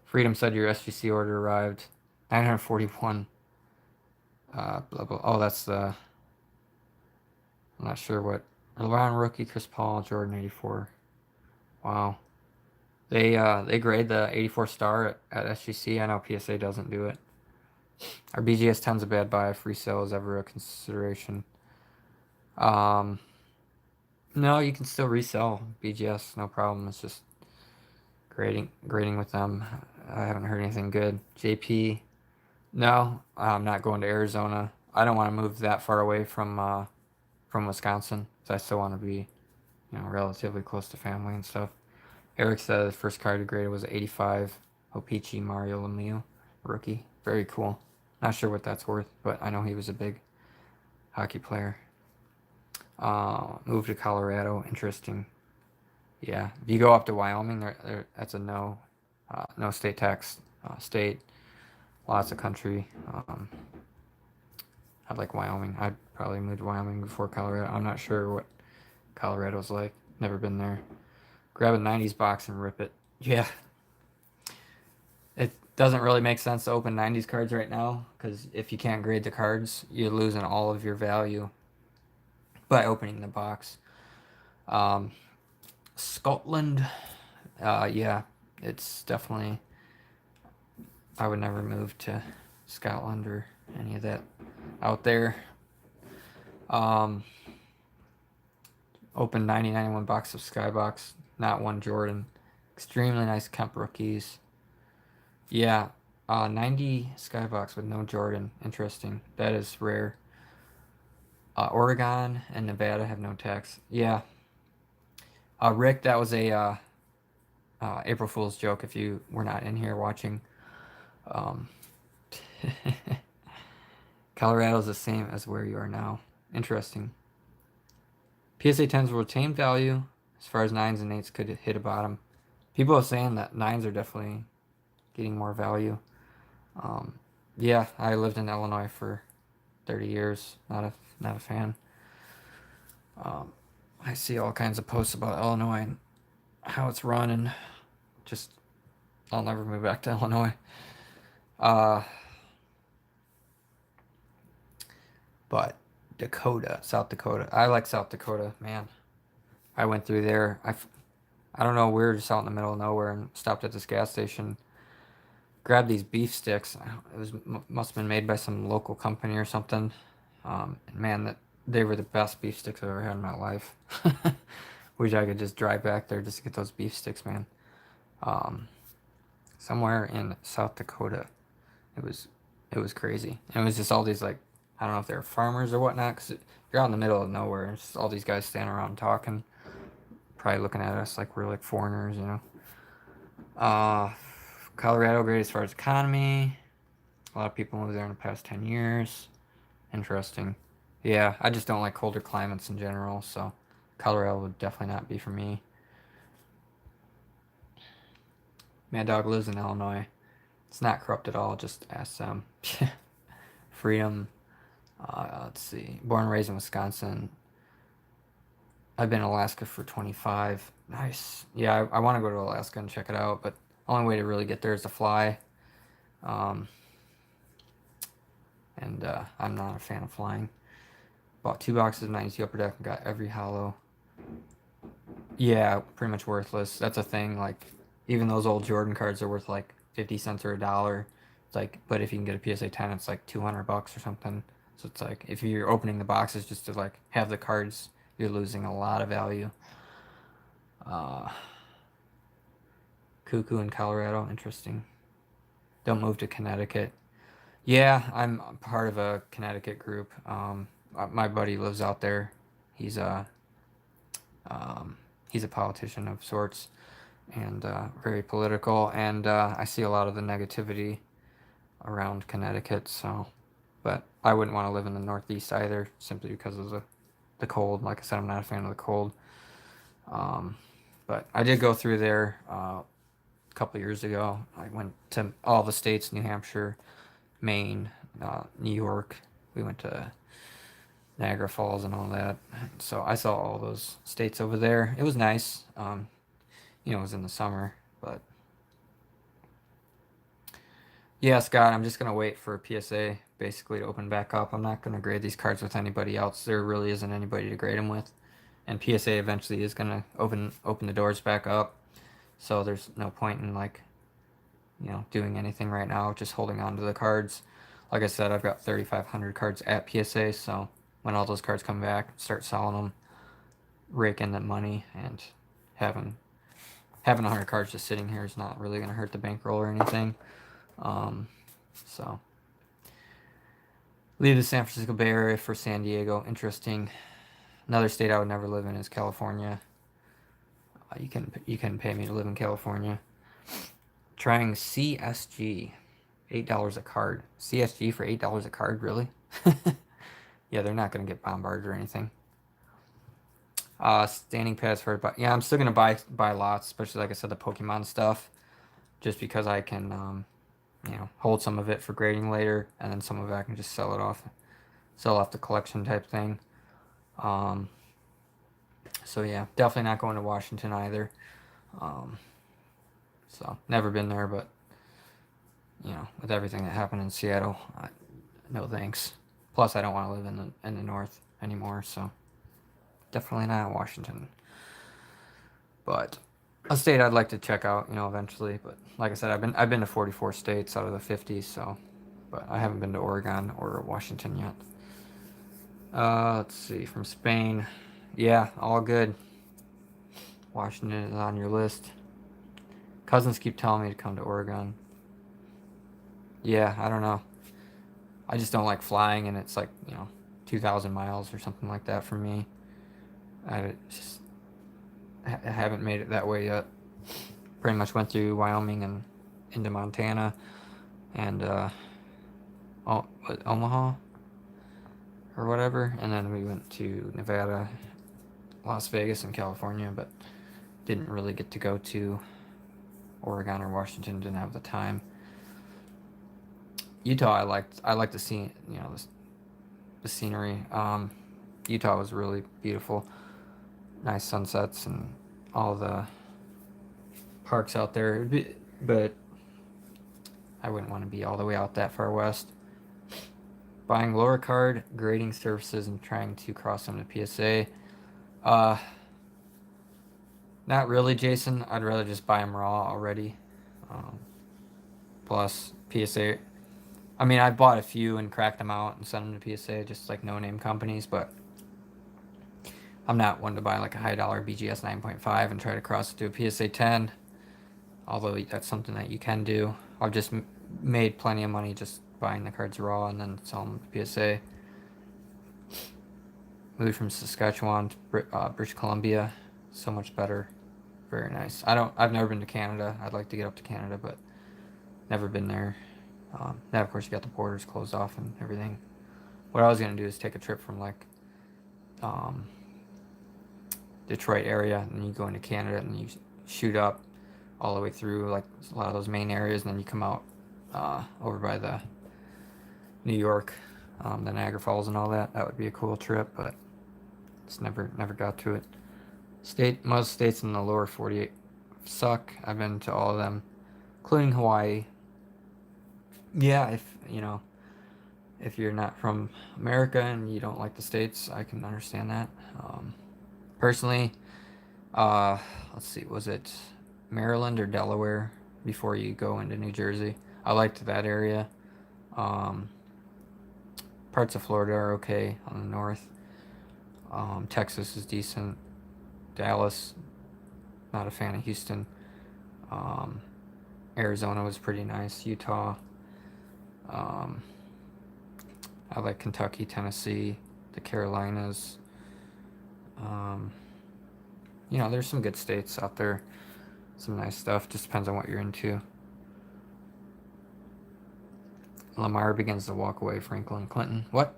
Freedom said your SGC order arrived. 941. Blah, blah. Oh, that's the. I'm not sure what. LeBron rookie, Chris Paul, Jordan 84. Wow. They grade the 84 star at SGC. I know PSA doesn't do it. Our BGS 10's a bad buy if resale is ever a consideration. No, you can still resell BGS, no problem. It's just grading with them. I haven't heard anything good. JP, no, I'm not going to Arizona. I don't want to move that far away from Wisconsin. So I still want to be, relatively close to family and stuff. Eric said the first card he graded was 85. Opeachy Mario Lemieux, rookie. Very cool. Not sure what that's worth, but I know he was a big hockey player. Moved to Colorado. Interesting. Yeah, if you go up to Wyoming, that's a no state tax state. Lots of country. I'd like Wyoming. I'd probably move to Wyoming before Colorado. I'm not sure what Colorado's like. Never been there. Grab a 90s box and rip it. Yeah. It doesn't really make sense to open 90s cards right now, because if you can't grade the cards, you're losing all of your value by opening the box. Scotland, yeah, it's definitely. I would never move to Scotland or any of that out there. Open 90-91 box of Skybox, not one Jordan. Extremely nice Kemp rookies. Yeah, 90 Skybox with no Jordan. Interesting. That is rare. Oregon and Nevada have no tax. Yeah. Rick, that was a April Fool's joke if you were not in here watching. Colorado's the same as where you are now. Interesting. PSA 10s will retain value as far as 9s and 8s could hit a bottom. People are saying that 9s are definitely getting more value. Yeah, I lived in Illinois for 30 years. Not a fan. I see all kinds of posts about Illinois and how it's run, and just I'll never move back to Illinois. But South Dakota. I like South Dakota, man. I went through there. I don't know, we were just out in the middle of nowhere and stopped at this gas station. Grabbed these beef sticks. It must have been made by some local company or something. And man, they were the best beef sticks I've ever had in my life. Wish I could just drive back there just to get those beef sticks, man. Somewhere in South Dakota, it was crazy. And it was just all these, like, I don't know if they're farmers or whatnot, because you're out in the middle of nowhere, and it's just all these guys standing around talking, probably looking at us like we're like foreigners, Colorado, great as far as economy. A lot of people moved there in the past 10 years. Interesting. Yeah, I just don't like colder climates in general, so Colorado would definitely not be for me. Mad Dog lives in Illinois. It's not corrupt at all, just ask them. Freedom. Let's see. Born and raised in Wisconsin. I've been in Alaska for 25. Nice. Yeah, I want to go to Alaska and check it out, but only way to really get there is to fly. Um, and I'm not a fan of flying. Bought 2 boxes of 92 Upper Deck and got every hollow. Yeah, pretty much worthless. That's a thing. Like, even those old Jordan cards are worth like 50 cents or $1. It's like, but if you can get a PSA 10, it's like $200 or something. So it's like, if you're opening the boxes just to like have the cards, you're losing a lot of value. Cuckoo in Colorado, interesting. Don't move to Connecticut. Yeah, I'm part of a Connecticut group. My buddy lives out there. He's a he's a politician of sorts, and very political. And I see a lot of the negativity around Connecticut. So, but I wouldn't want to live in the Northeast either, simply because of the cold. Like I said, I'm not a fan of the cold. But I did go through there a couple years ago. I went to all the states: New Hampshire, Maine, New York. We went to Niagara Falls and all that. So I saw all those states over there. It was nice. It was in the summer, but yeah, Scott, I'm just gonna wait for PSA basically to open back up. I'm not gonna grade these cards with anybody else. There really isn't anybody to grade them with, and PSA eventually is gonna open the doors back up. So there's no point in like, doing anything right now. Just holding on to the cards. Like I said, I've got 3,500 cards at PSA. So when all those cards come back, start selling them, rake in the money, and having 100 cards just sitting here is not really gonna hurt the bankroll or anything. So leave the San Francisco Bay Area for San Diego. Interesting. Another state I would never live in is California. You can pay me to live in California. Trying CSG, $8 a card. CSG for $8 a card, really? Yeah, they're not gonna get bombarded or anything. Standing pads for, but yeah, I'm still gonna buy lots, especially like I said, the Pokemon stuff, just because I can hold some of it for grading later, and then some of it I can just sell off the collection type thing. So yeah, definitely not going to Washington either. So never been there, but with everything that happened in Seattle, no thanks. Plus, I don't want to live in the north anymore, so definitely not Washington. But a state I'd like to check out, eventually. But like I said, I've been to 44 states out of the 50, so, but I haven't been to Oregon or Washington yet. Let's see, from Spain, yeah, all good. Washington is on your list. Cousins keep telling me to come to Oregon. Yeah, I don't know. I just don't like flying, and it's like 2,000 miles or something like that for me. I haven't made it that way yet. Pretty much went through Wyoming and into Montana, and Omaha or whatever, and then we went to Nevada, Las Vegas, and California, but didn't really get to go to Oregon or Washington. Didn't have the time. Utah, I liked to see the scenery. Utah was really beautiful, nice sunsets and all the parks out there. But I wouldn't want to be all the way out that far west. Buying lower card, grading services, and trying to cross them to PSA. Not really, Jason. I'd rather just buy them raw already. Plus PSA. I mean, I bought a few and cracked them out and sent them to PSA, just like no-name companies, but I'm not one to buy like a high-dollar BGS 9.5 and try to cross it to a PSA 10, although that's something that you can do. I've just made plenty of money just buying the cards raw and then selling them to PSA. Moved from Saskatchewan to British Columbia. So much better. Very nice. I've never been to Canada. I'd like to get up to Canada, but never been there. Now, of course, you got the borders closed off and everything. What I was going to do is take a trip from, like, Detroit area, and you go into Canada, and you shoot up all the way through, like, a lot of those main areas, and then you come out over by the New York the Niagara Falls and all that. That would be a cool trip, but just never got to it. Most states in the lower 48 suck. I've been to all of them, including Hawaii. Yeah, if you're not from America and you don't like the states, I can understand that. Personally, uh, let's see, was it Maryland or Delaware before you go into New Jersey? I liked that area. Um, Parts of Florida are okay on the north. Texas is decent. Dallas, not a fan of Houston. Um, Arizona was pretty nice. Utah. Um, I like Kentucky, Tennessee, the Carolinas. Um, there's some good states out there. Some nice stuff. Just depends on what you're into. Lamar begins to walk away. Franklin Clinton. What?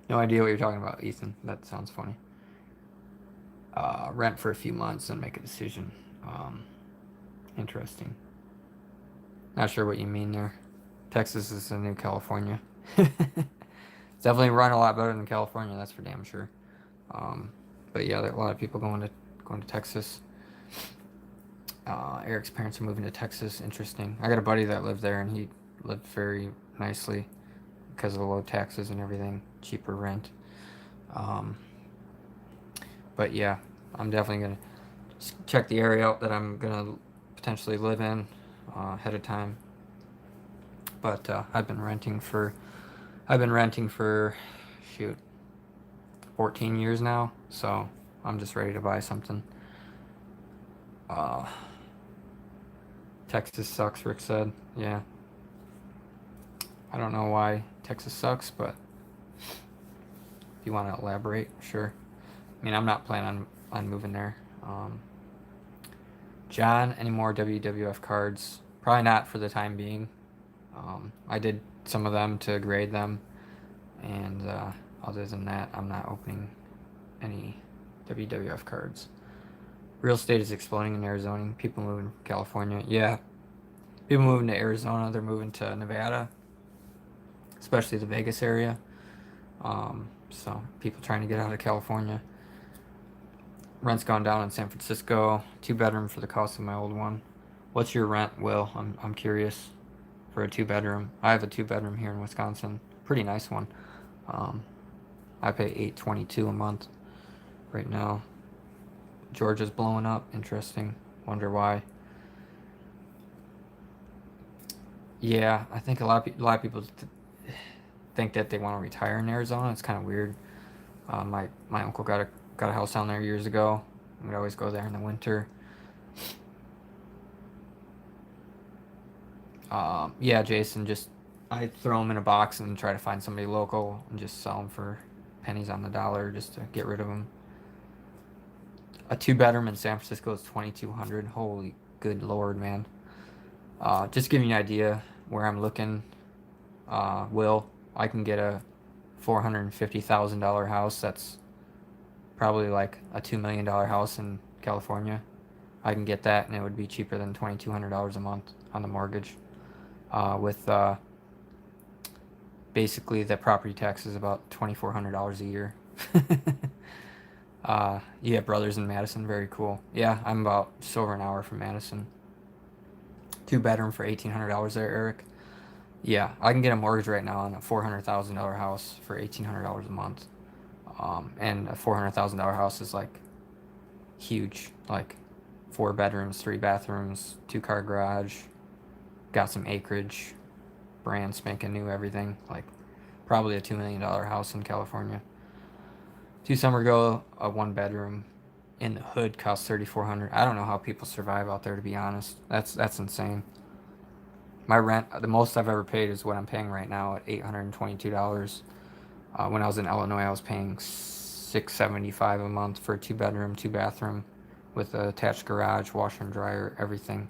No idea what you're talking about, Ethan. That sounds funny. Rent for a few months and make a decision. Interesting. Not sure what you mean there. Texas is the new California. It's definitely run a lot better than California. That's for damn sure. But yeah, there are a lot of people going to Texas. Eric's parents are moving to Texas. Interesting. I got a buddy that lived there, and he lived very nicely because of the low taxes and everything, cheaper rent. But yeah, I'm definitely gonna check the area out that I'm gonna potentially live in ahead of time. But I've been renting for shoot 14 years now, so I'm just ready to buy something. Texas sucks, Rick said. Yeah. I don't know why Texas sucks, but if you want to elaborate, sure. I mean, I'm not planning on moving there. John, any more WWF cards? Probably not for the time being. I did some of them to grade them, and other than that, I'm not opening any WWF cards. Real estate is exploding in Arizona. People moving from California. Yeah. People moving to Arizona. They're moving to Nevada, especially the Vegas area. So people trying to get out of California. Rent's gone down in San Francisco. 2-bedroom for the cost of my old one. What's your rent, Will? I'm curious for a 2-bedroom. I have a 2-bedroom here in Wisconsin. Pretty nice one. I pay $822 a month right now. Georgia's blowing up. Interesting. Wonder why. Yeah, I think a lot of people think that they want to retire in Arizona. It's kind of weird. My uncle got a house down there years ago. We'd always go there in the winter. Yeah, Jason, I throw them in a box and try to find somebody local and just sell them for pennies on the dollar just to get rid of them. A 2-bedroom in San Francisco is $2,200. Holy good lord, man. Just giving you an idea where I'm looking. Will, I can get a $450,000 house. That's probably like a $2 million house in California. I can get that, and it would be cheaper than $2,200 a month on the mortgage. With basically the property tax is about $2,400 a year. Yeah, brothers in Madison, very cool. Yeah, I'm about just over an hour from Madison. 2-bedroom for $1,800 there, Eric. Yeah, I can get a mortgage right now on a $400,000 house for $1,800 a month. And a $400,000 house is like huge, like 4 bedrooms, 3 bathrooms, 2-car garage, got some acreage, brand spanking new everything, like probably a $2 million house in California. 2 summer ago, a 1-bedroom in the hood cost $3,400. I don't know how people survive out there, to be honest. That's insane. My rent, the most I've ever paid is what I'm paying right now at $822. When I was in Illinois, I was paying $675 a month for a 2-bedroom, 2-bathroom with an attached garage, washer and dryer, everything.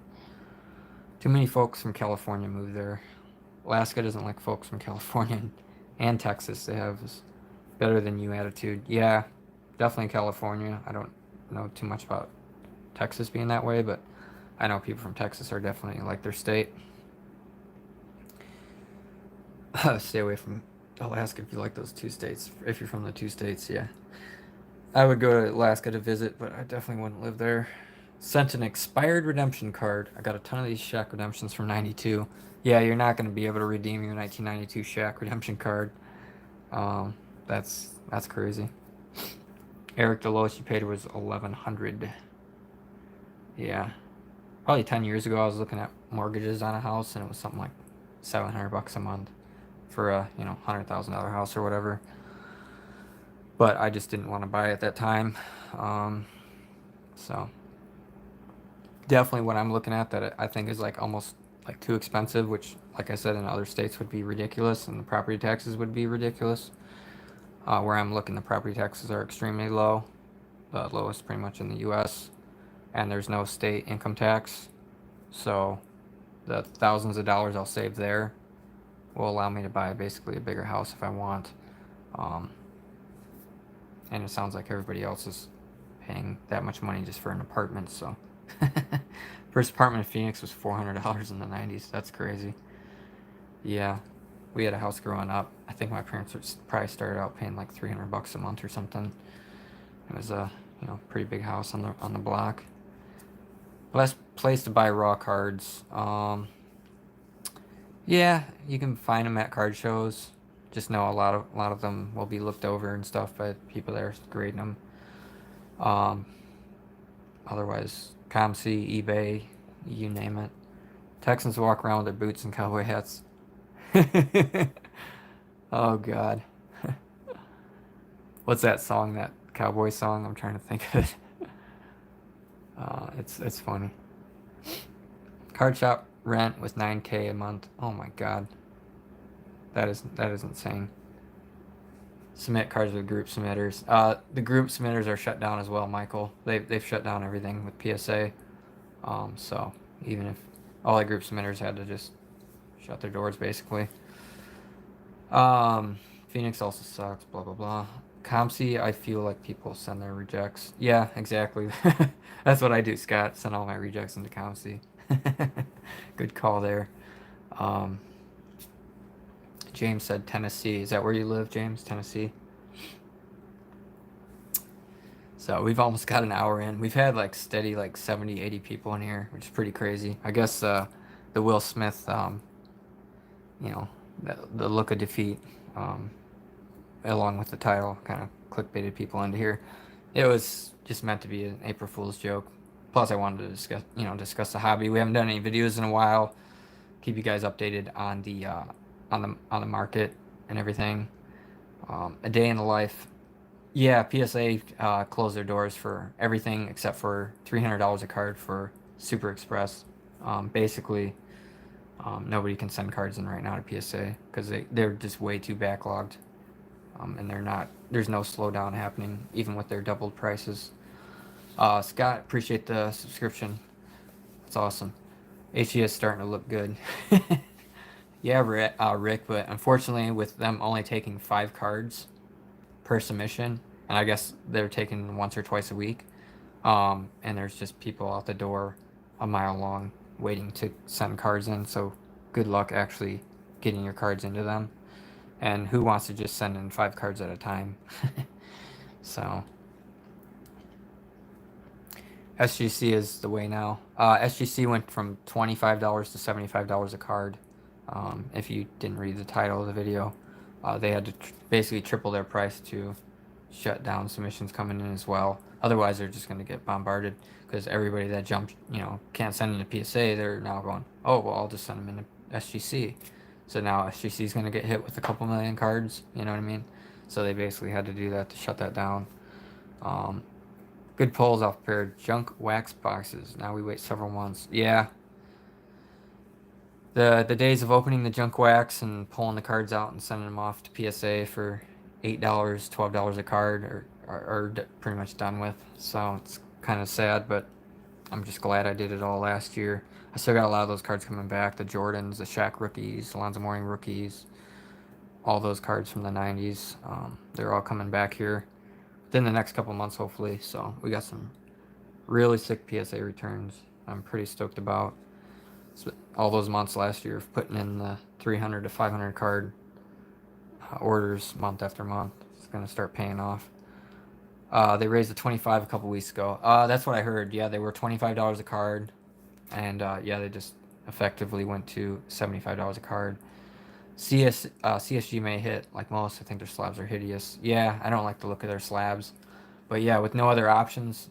Too many folks from California move there. Alaska doesn't like folks from California and Texas. They have this better than you attitude. Yeah, definitely California. I don't know too much about Texas being that way, but I know people from Texas are definitely like their state. Stay away from Alaska if you like those two states. If you're from the two states, yeah. I would go to Alaska to visit, but I definitely wouldn't live there. Sent an expired redemption card. I got a ton of these Shack redemptions from 92. Yeah, you're not going to be able to redeem your 1992 Shack redemption card. Um, that's crazy. Eric, the lowest you paid was 1100. Yeah, probably 10 years ago I was looking at mortgages on a house and it was something like 700 bucks a month for a, $100,000 house or whatever. But I just didn't want to buy it at that time. So definitely what I'm looking at that I think is like almost like too expensive, which like I said in other states would be ridiculous and the property taxes would be ridiculous. Where I'm looking, the property taxes are extremely low, the lowest pretty much in the US, and there's no state income tax. So the thousands of dollars I'll save there will allow me to buy basically a bigger house if I want. Um, and it sounds like everybody else is paying that much money just for an apartment. So first apartment in Phoenix was $400 in the 90s. That's crazy. Yeah, we had a house growing up. I think my parents probably started out paying like 300 bucks a month or something. It was a pretty big house on the block. Best place to buy raw cards. Yeah, you can find them at card shows. Just know a lot of them will be looked over and stuff by people that are grading them. Um, Otherwise, ComC, eBay, you name it. Texans walk around with their boots and cowboy hats. Oh God, what's that song? That cowboy song? I'm trying to think of it. It's funny. Card shop rent was 9K a month. Oh my God, that is insane. Submit cards with group submitters. The group submitters are shut down as well, Michael. They've shut down everything with PSA. So even if all the group submitters had to just shut their doors, basically. Phoenix also sucks. Blah blah blah. ComC, I feel like people send their rejects. Yeah, exactly. That's what I do, Scott. Send all my rejects into ComC. Good call there. Um, James said Tennessee. Is that where you live, James? Tennessee? So we've almost got an hour in. We've had like steady like 70, 80 people in here, which is pretty crazy. I guess the Will Smith, you know, the look of defeat, um, along with the title, kind of clickbaited people into here. It was just meant to be an April Fool's joke. Plus, I wanted to discuss the hobby. We haven't done any videos in a while. Keep you guys updated on the market and everything. A day in the life. Yeah, PSA closed their doors for everything except for $300 a card for Super Express. Basically, nobody can send cards in right now to PSA because they're just way too backlogged, and there's no slowdown happening even with their doubled prices. Scott, appreciate the subscription. It's awesome. HE is starting to look good. Yeah, Rick, but unfortunately, with them only taking 5 cards per submission, and I guess they're taking once or twice a week, and there's just people out the door a mile long waiting to send cards in. So good luck actually getting your cards into them. And who wants to just send in 5 cards at a time? So SGC is the way now. SGC went from $25 to $75 a card. If you didn't read the title of the video, they had to basically triple their price to shut down submissions coming in as well. Otherwise, they're just going to get bombarded because everybody that jumped, can't send in a PSA. They're now going, oh, well, I'll just send them in a SGC. So now SGC is going to get hit with a couple million cards. You know what I mean? So they basically had to do that to shut that down. Good polls off paired. Junk wax boxes. Now we wait several months. Yeah. The days of opening the junk wax and pulling the cards out and sending them off to PSA for $8, $12 a card are pretty much done with. So it's kind of sad, but I'm just glad I did it all last year. I still got a lot of those cards coming back. The Jordans, the Shaq rookies, Alonzo Mourning rookies, all those cards from the 90s. They're all coming back here within the next couple months, hopefully. So we got some really sick PSA returns I'm pretty stoked about. So all those months last year of putting in the 300 to 500 card orders month after month. It's gonna start paying off. They raised the 25 a couple weeks ago. That's what I heard. Yeah, they were $25 a card, and yeah, they just effectively went to $75 a card. CSG may hit like most. I think their slabs are hideous. Yeah, I don't like the look of their slabs, but yeah, with no other options,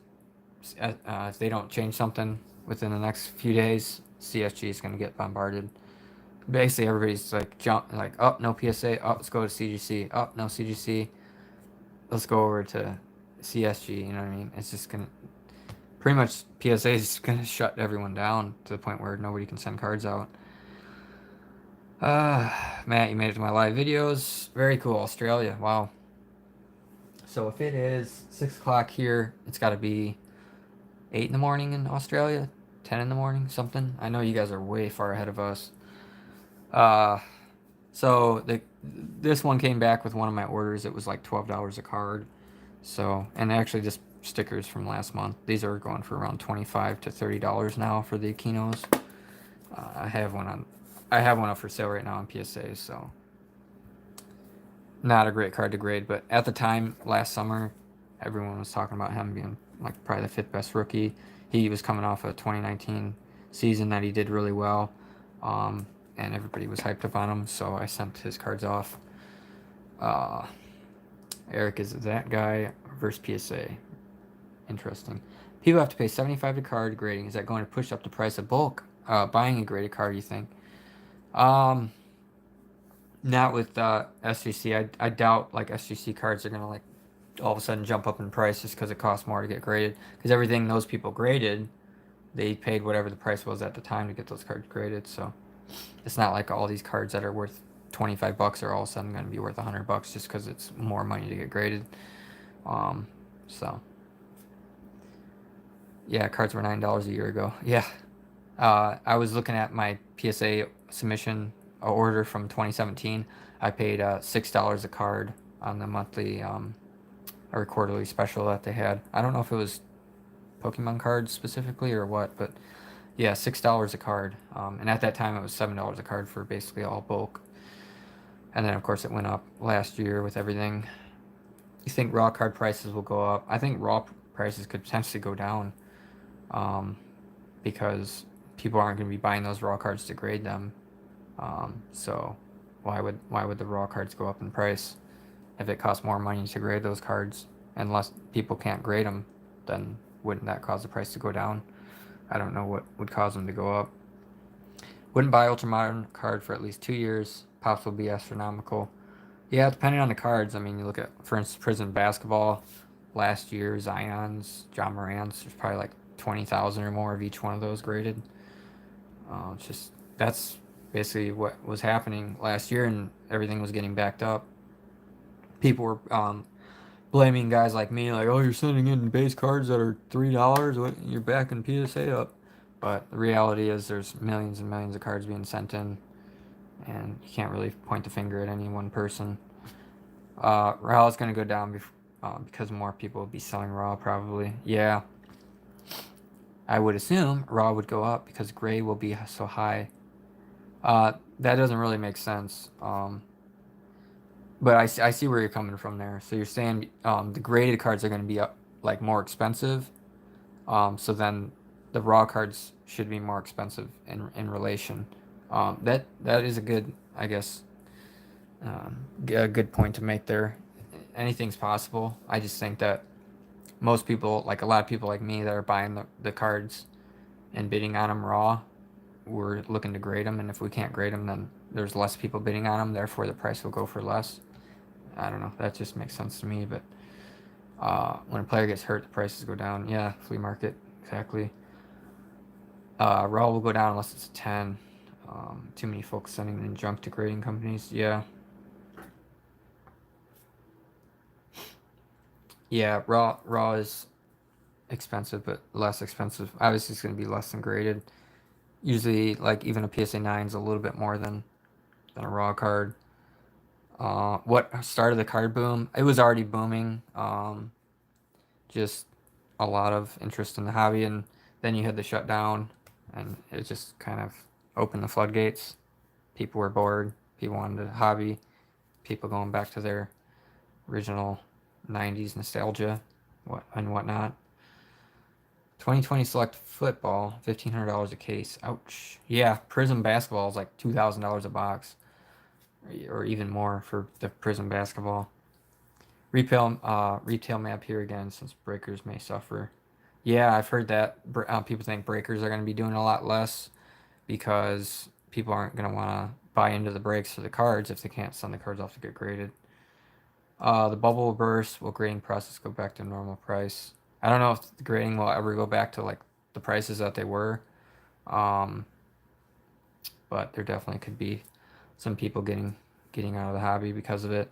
if they don't change something within the next few days, CSG is gonna get bombarded. Basically, everybody's like like, oh, no PSA, oh, let's go to CGC, oh, no CGC, let's go over to CSG. You know what I mean? It's just gonna pretty much PSA is gonna shut everyone down to the point where nobody can send cards out. Matt, you made it to my live videos. Very cool, Australia. Wow. So if it is 6 o'clock here, it's got to be 8 in the morning in Australia, 10 in the morning, something. I know you guys are way far ahead of us. Uh, so this one came back with one of my orders. It was like $12 a card. So, and actually just stickers from last month. These are going for around $25 to $30 now for the Akinos. I have one up for sale right now on PSA. So, not a great card to grade, but at the time last summer, everyone was talking about him being like probably the fifth best rookie. He was coming off a 2019 season that he did really well, and everybody was hyped up on him. So I sent his cards off. Eric is that guy versus PSA. Interesting. People have to pay $75 to card grading. Is that going to push up the price of bulk buying a graded card? You think? Not with SGC. I doubt like SGC cards are gonna like all of a sudden jump up in price just because it costs more to get graded. Because everything those people graded, they paid whatever the price was at the time to get those cards graded. So it's not like all these cards that are worth $25 are all of a sudden going to be worth $100 just because it's more money to get graded. So yeah, cards were $9 a year ago. Yeah, I was looking at my PSA submission order from 2017. I paid $6 a card on the monthly or quarterly special that they had. I don't know if it was Pokemon cards specifically or what, but yeah, $6 a card. And at that time, it was $7 a card for basically all bulk. And then, of course, it went up last year with everything. You think raw card prices will go up? I think raw prices could potentially go down because people aren't going to be buying those raw cards to grade them. So why would the raw cards go up in price if it costs more money to grade those cards? Unless people can't grade them, then wouldn't that cause the price to go down? I don't know what would cause them to go up. Wouldn't buy Ultramodern card for at least 2 years. Pops will be astronomical. Yeah, depending on the cards. I mean, you look at, for instance, Prison Basketball. Last year, Zion's, John Morant's, there's probably like 20,000 or more of each one of those graded. It's just, that's basically what was happening last year, and everything was getting backed up. People were blaming guys like me, like, oh, you're sending in base cards that are $3, you're backing PSA up. But the reality is there's millions and millions of cards being sent in, and you can't really point the finger at any one person. Raw is going to go down because more people will be selling Raw probably. Yeah, I would assume Raw would go up because gray will be so high. That doesn't really make sense. But I see where you're coming from there. So you're saying the graded cards are going to be like more expensive. So then the raw cards should be more expensive in relation. That is a good, I guess, a good point to make there. Anything's possible. I just think that most people, like a lot of people like me that are buying the cards and bidding on them raw, we're looking to grade them, and if we can't grade them, then there's less people bidding on them, therefore the price will go for less. I don't know, that just makes sense to me, but when a player gets hurt, the prices go down. Yeah, flea market, exactly. Raw will go down unless it's a 10. Too many folks sending in junk to grading companies. Yeah. Yeah, raw is expensive, but less expensive. Obviously, it's going to be less than graded. Usually, like, even a PSA 9 is a little bit more than a raw card. What started the card boom? It was already booming. Just a lot of interest in the hobby, and then you had the shutdown, and it just kind of opened the floodgates. People were bored. People wanted a hobby. people going back to their original 90s nostalgia and whatnot. 2020 select football, $1,500 a case. Ouch. Yeah, Prism basketball is like $2,000 a box, or even more for the Prism basketball. Retail map here again, since breakers may suffer. Yeah, I've heard that. People think breakers are going to be doing a lot less because people aren't going to want to buy into the breaks for the cards if they can't send the cards off to get graded. The bubble will burst. Will grading process go back to normal price? I don't know if the grading will ever go back to like the prices that they were, um, but there definitely could be some people getting out of the hobby because of it.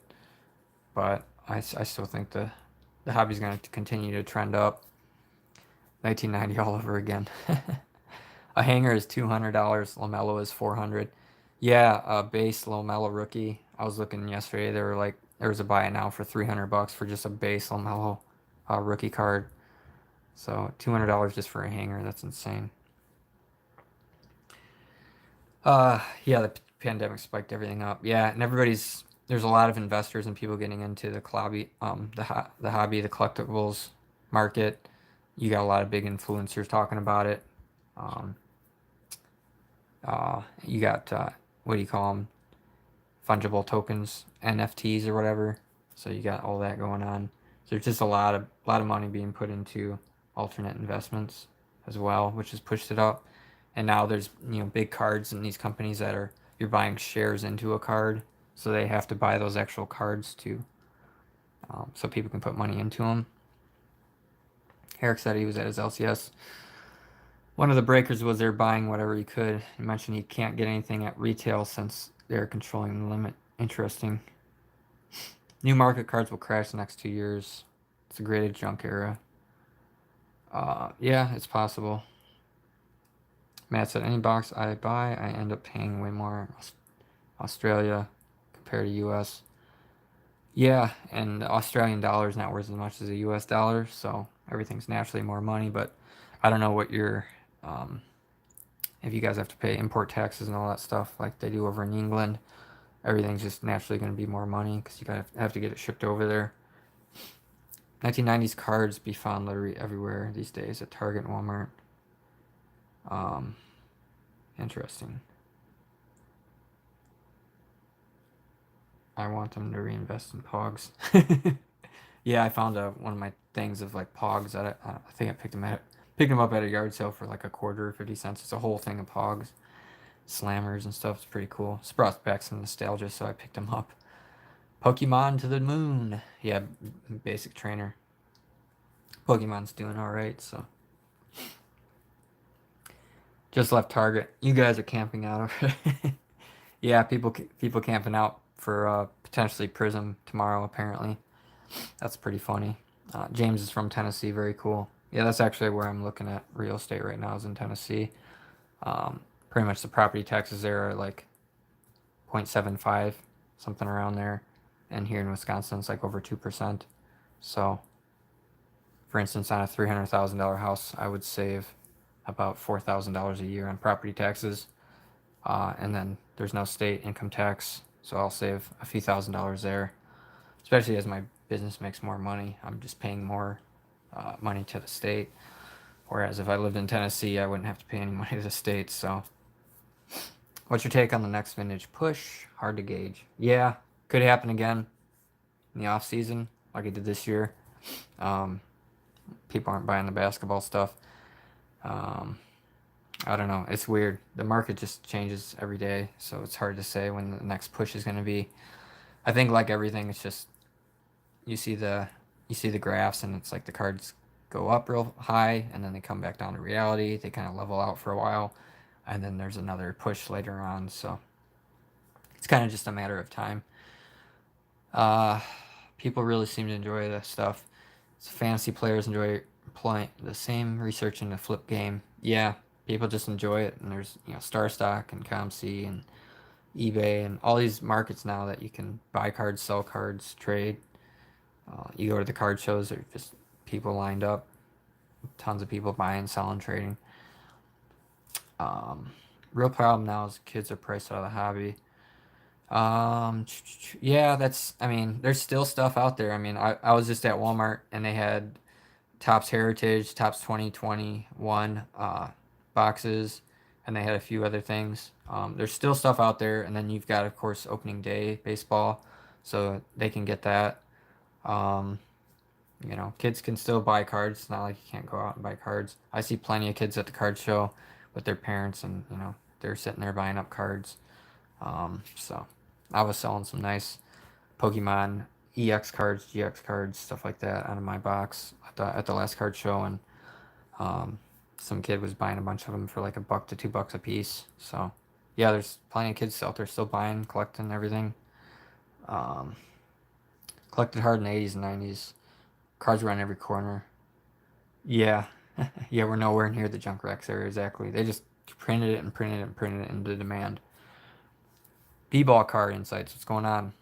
But I still think the hobby's going to continue to trend up. 1990 all over again. A hanger is $200. LaMelo is $400. Yeah, a base LaMelo rookie. I was looking yesterday. They were like, there was a buy it now for $300 for just a base LaMelo rookie card. So $200 just for a hanger. That's insane. Yeah, the pandemic spiked everything up. Yeah, and there's a lot of investors and people getting into the hobby, the collectibles market. You got a lot of big influencers talking about it. Um, you got what do you call them? Fungible tokens, NFTs or whatever. So you got all that going on. So there's just a lot of money being put into alternate investments as well, which has pushed it up. And now there's big cards in these companies that are you're buying shares into a card, so they have to buy those actual cards too, so people can put money into them. Eric said he was at his LCS. One of the breakers was they're buying whatever he could. He mentioned he can't get anything at retail since they're controlling the limit. Interesting. New market cards will crash the next 2 years. It's a graded junk era. Yeah, it's possible. Matt said, any box I buy, I end up paying way more Australia compared to US. Yeah, and the Australian dollar is not worth as much as a US dollar, so everything's naturally more money, but I don't know what if you guys have to pay import taxes and all that stuff like they do over in England, everything's just naturally going to be more money because you gotta have to get it shipped over there. 1990s cards be found literally everywhere these days at Target and Walmart. Interesting. I want them to reinvest in Pogs. Yeah, I found one of my things of like Pogs that I think I picked them up at a yard sale for like a quarter or 50 cents. It's a whole thing of Pogs, slammers and stuff. It's pretty cool. It's brought back some nostalgia, so I picked them up. Pokemon to the moon. Yeah, basic trainer. Pokemon's doing all right, so just left Target. You guys are camping out over. Yeah, people camping out for potentially Prism tomorrow. Apparently, that's pretty funny. James is from Tennessee. Very cool. Yeah, that's actually where I'm looking at real estate right now. Is in Tennessee. Pretty much the property taxes there are like 0.75, something around there, and here in Wisconsin it's like over 2%. So, for instance, on a $300,000 house, I would save about $4,000 a year on property taxes, and then there's no state income tax, so I'll save a few $1,000s there. Especially as my business makes more money, I'm just paying more money to the state. Whereas if I lived in Tennessee, I wouldn't have to pay any money to the state. So, what's your take on the next vintage push? Hard to gauge. Yeah, could happen again in the off season, like it did this year. People aren't buying the basketball stuff. I don't know. It's weird. The market just changes every day, so it's hard to say when the next push is going to be. I think like everything, it's just you see the graphs and it's like the cards go up real high and then they come back down to reality. They kind of level out for a while, and then there's another push later on. So it's kind of just a matter of time. People really seem to enjoy the stuff. So fantasy players enjoy playing the same research in the flip game. Yeah, people just enjoy it, and there's Star Stock and ComC and eBay and all these markets now that you can buy cards, sell cards, trade. You go to the card shows, there's just people lined up, tons of people buying, selling, trading. Real problem now is kids are priced out of the hobby. Yeah, I mean, there's still stuff out there. I mean, I was just at Walmart and they had Topps Heritage, Topps 2021 boxes, and they had a few other things. There's still stuff out there, and then you've got, of course, opening day baseball, so they can get that. Um, kids can still buy cards. It's not like you can't go out and buy cards. I see plenty of kids at the card show with their parents, and they're sitting there buying up cards. So I was selling some nice Pokemon EX cards, GX cards, stuff like that out of my box at the last card show, and um, some kid was buying a bunch of them for like $1 to $2 a piece. So yeah, there's plenty of kids out there still buying, collecting everything. Um, Collected hard in the 80s and 90s. Cards around every corner. Yeah, yeah, we're nowhere near the junk racks area exactly. They just printed it and printed it and printed it into demand. B-ball card insights. What's going on?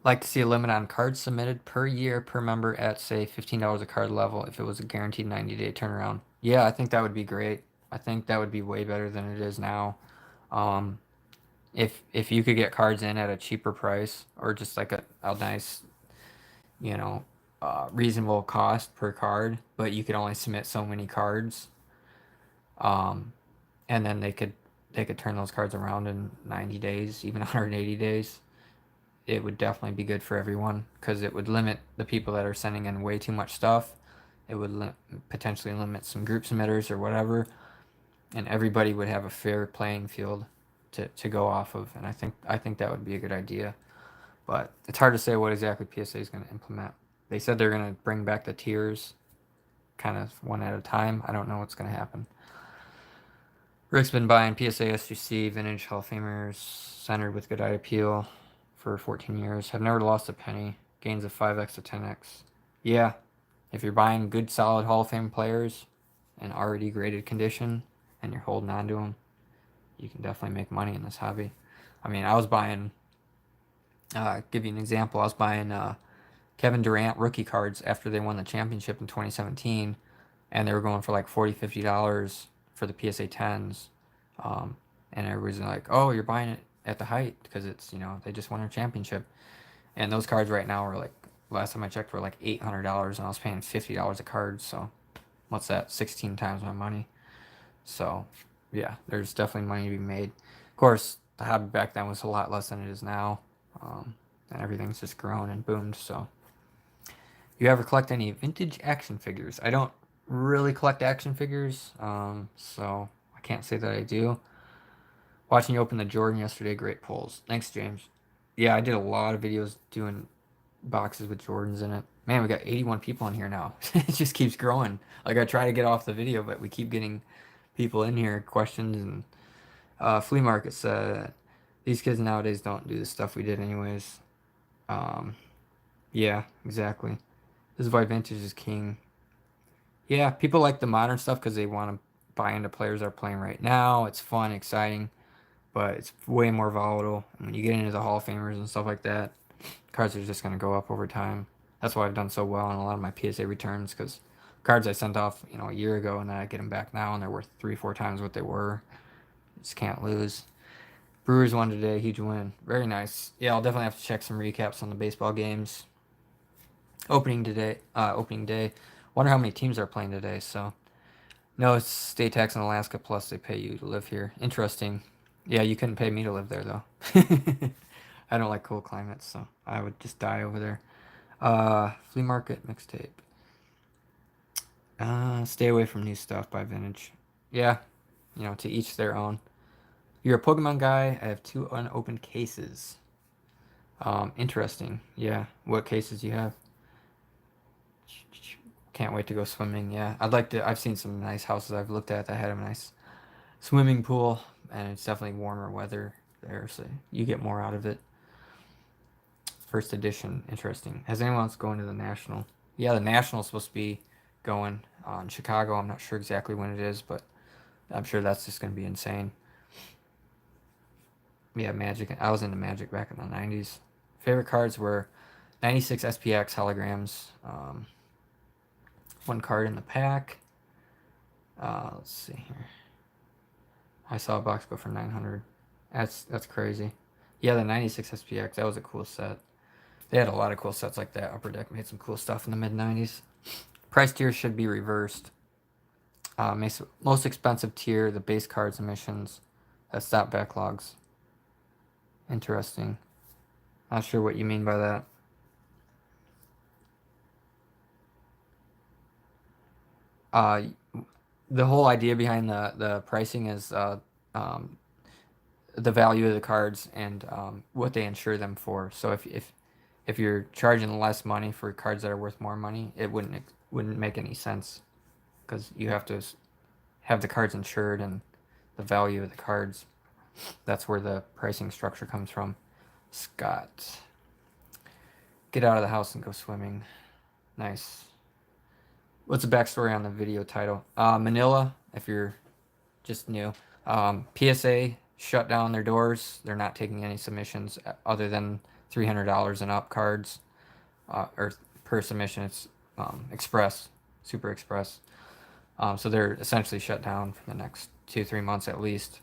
Like to see a limit on cards submitted per year per member at say $15 a card level if it was a guaranteed 90-day turnaround. Yeah, I think that would be great. I think that would be way better than it is now. Um, if you could get cards in at a cheaper price or just like a nice, you know, reasonable cost per card, but you could only submit so many cards, um, and then they could turn those cards around in 90 days, even 180 days. It would definitely be good for everyone because it would limit the people that are sending in way too much stuff. It would potentially limit some group submitters or whatever, and everybody would have a fair playing field to go off of. And I think that would be a good idea. But it's hard to say what exactly PSA is going to implement. They said they're going to bring back the tiers, kind of one at a time. I don't know what's going to happen. Rick's been buying PSA SGC Vintage Hall of Famers centered with good eye appeal for 14 years. Have never lost a penny. Gains of 5x to 10x. Yeah, if you're buying good solid Hall of Fame players in already graded condition and you're holding on to them, you can definitely make money in this hobby. I mean, I was buying, give you an example, I was buying Kevin Durant rookie cards after they won the championship in 2017, and they were going for like $40-$50 for the PSA 10s. And everybody's like, oh, you're buying it at the height because it's, they just won a championship. And those cards right now are like, last time I checked, were like $800, and I was paying $50 a card. So what's that? 16 times my money. So yeah, there's definitely money to be made. Of course, the hobby back then was a lot less than it is now. And everything's just grown and boomed. So you ever collect any vintage action figures? I don't really collect action figures, so I can't say that I do. Watching you open the Jordan yesterday, great pulls. Thanks, James. Yeah, I did a lot of videos doing boxes with Jordans in it. Man, we got 81 people in here now. It just keeps growing. Like I try to get off the video, but we keep getting people in here, questions, and flea market said these kids nowadays don't do the stuff we did anyways. Um, yeah, exactly. This is why vintage is king. Yeah, people like the modern stuff because they want to buy into players that are playing right now. It's fun, exciting, but it's way more volatile. And when you get into the Hall of Famers and stuff like that, cards are just going to go up over time. That's why I've done so well on a lot of my PSA returns because cards I sent off, a year ago, and then I get them back now, and they're worth 3-4 times what they were. Just can't lose. Brewers won today, huge win. Very nice. Yeah, I'll definitely have to check some recaps on the baseball games. Opening day. Wonder how many teams are playing today. So no, it's state tax in Alaska plus they pay you to live here. Interesting. Yeah, you couldn't pay me to live there though. I don't like cold climates, so I would just die over there. Flea market mixtape. Stay away from new stuff by Vintage. Yeah, to each their own. You're a Pokemon guy. I have 2 unopened cases. Interesting. Yeah, what cases you have? Can't wait to go swimming. Yeah, I'd like to. I've seen some nice houses I've looked at that had a nice swimming pool, and it's definitely warmer weather there, so you get more out of it. First edition, interesting. Has anyone else going to the National? Yeah, the National's supposed to be going in Chicago. I'm not sure exactly when it is, but I'm sure that's just going to be insane. Yeah, Magic. I was into Magic back in the 90s. Favorite cards were 96 SPX holograms. One card in the pack. Let's see here. I saw a box go for 900. That's crazy. Yeah, the 96 SPX, that was a cool set. They had a lot of cool sets like that. Upper Deck made some cool stuff in the mid 90s. Price tier should be reversed. Most expensive tier, the base cards emissions. That's not backlogs. Interesting. Not sure what you mean by that. Uh, the whole idea behind the pricing is um, the value of the cards and what they insure them for. So if you're charging less money for cards that are worth more money, it wouldn't make any sense because you have to have the cards insured and the value of the cards. That's where the pricing structure comes from. Scott, get out of the house and go swimming. Nice. What's the backstory on the video title? Manila, if you're just new. PSA shut down their doors. They're not taking any submissions other than $300 and up cards, or per submission. It's Express, Super Express. So they're essentially shut down for the next 2-3 months at least.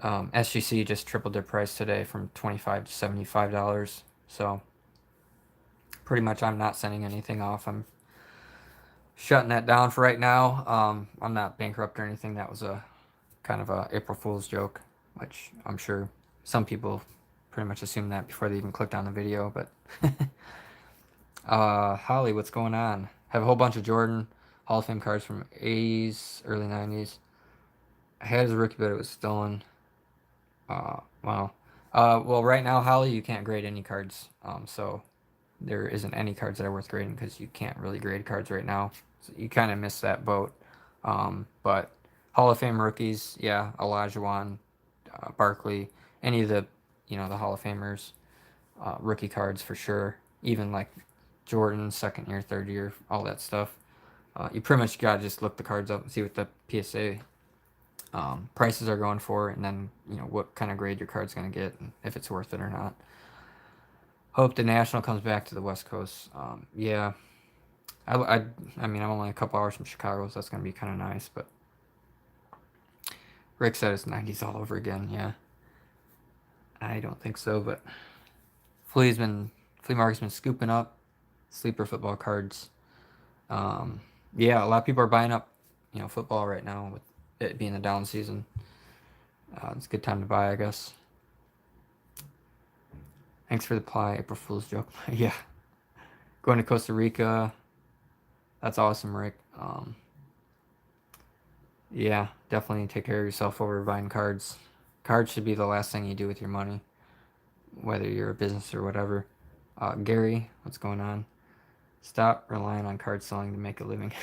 SGC just tripled their price today from $25 to $75. So pretty much I'm not sending anything off. I'm shutting that down for right now. I'm not bankrupt or anything. That was a kind of a April Fool's joke, which I'm sure some people pretty much assumed that before they even clicked on the video. But Holly, what's going on? Have a whole bunch of Jordan Hall of Fame cards from 80s, early 90s. I had it as a rookie, but it was stolen. Wow. Well, right now, Holly, you can't grade any cards. So there isn't any cards that are worth grading because you can't really grade cards right now. So you kind of missed that boat. But Hall of Fame rookies, yeah, Olajuwon, Barkley, any of the, the Hall of Famers, rookie cards for sure. Even like Jordan, second year, third year, all that stuff. You pretty much gotta just look the cards up and see what the PSA prices are going for, and then what kind of grade your card's gonna get, and if it's worth it or not. Hope the National comes back to the West Coast. Yeah, I mean I'm only a couple hours from Chicago, so that's gonna be kind of nice. But Rick said it's 90s all over again. Yeah, I don't think so, but flea market's been scooping up sleeper football cards. Yeah, a lot of people are buying up, football right now with it being the down season. It's a good time to buy, I guess. Thanks for the ply, April Fool's joke. Yeah, going to Costa Rica. That's awesome, Rick. Yeah, definitely take care of yourself over buying cards. Cards should be the last thing you do with your money, whether you're a business or whatever. Gary, what's going on? Stop relying on card selling to make a living.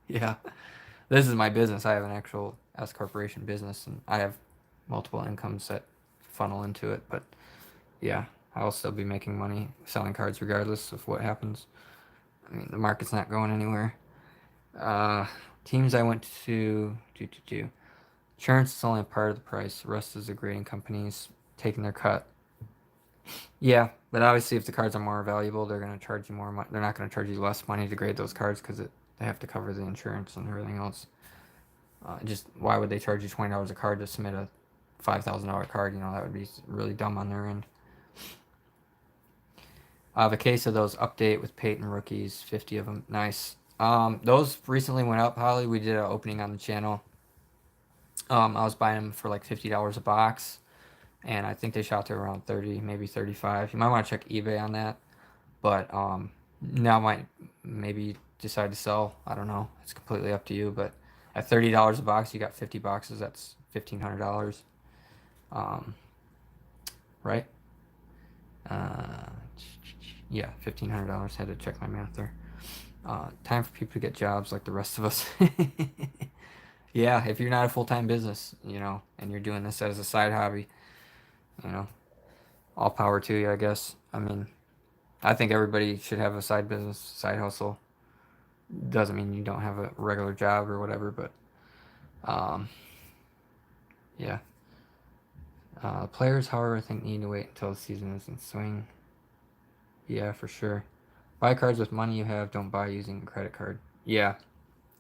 Yeah, this is my business. I have an actual S corporation business, and I have multiple incomes that funnel into it. But yeah, I'll still be making money selling cards regardless of what happens. I mean, the market's not going anywhere. Teams I went to. Insurance is only a part of the price. The rest is the grading companies taking their cut. Yeah, but obviously if the cards are more valuable, they're going to charge you more money. They're not going to charge you less money to grade those cards because they have to cover the insurance and everything else. Just why would they charge you $20 a card to submit a $5,000 card? That would be really dumb on their end. The case of those update with Peyton rookies, 50 of them. Nice. Those recently went up, Holly. We did an opening on the channel. I was buying them for like $50 a box, and I think they shot to around 30, maybe 35. You might want to check eBay on that, but now might maybe decide to sell. I don't know. It's completely up to you, but at $30 a box, you got 50 boxes. That's $1,500. Right? Yeah, $1,500. Had to check my math there. Time for people to get jobs like the rest of us. Yeah, if you're not a full-time business, and you're doing this as a side hobby, all power to you, I guess. I mean, I think everybody should have a side business, side hustle. Doesn't mean you don't have a regular job or whatever, but yeah. Players, however, I think need to wait until the season is in swing. Yeah, for sure. Buy cards with money you have. Don't buy using a credit card. Yeah.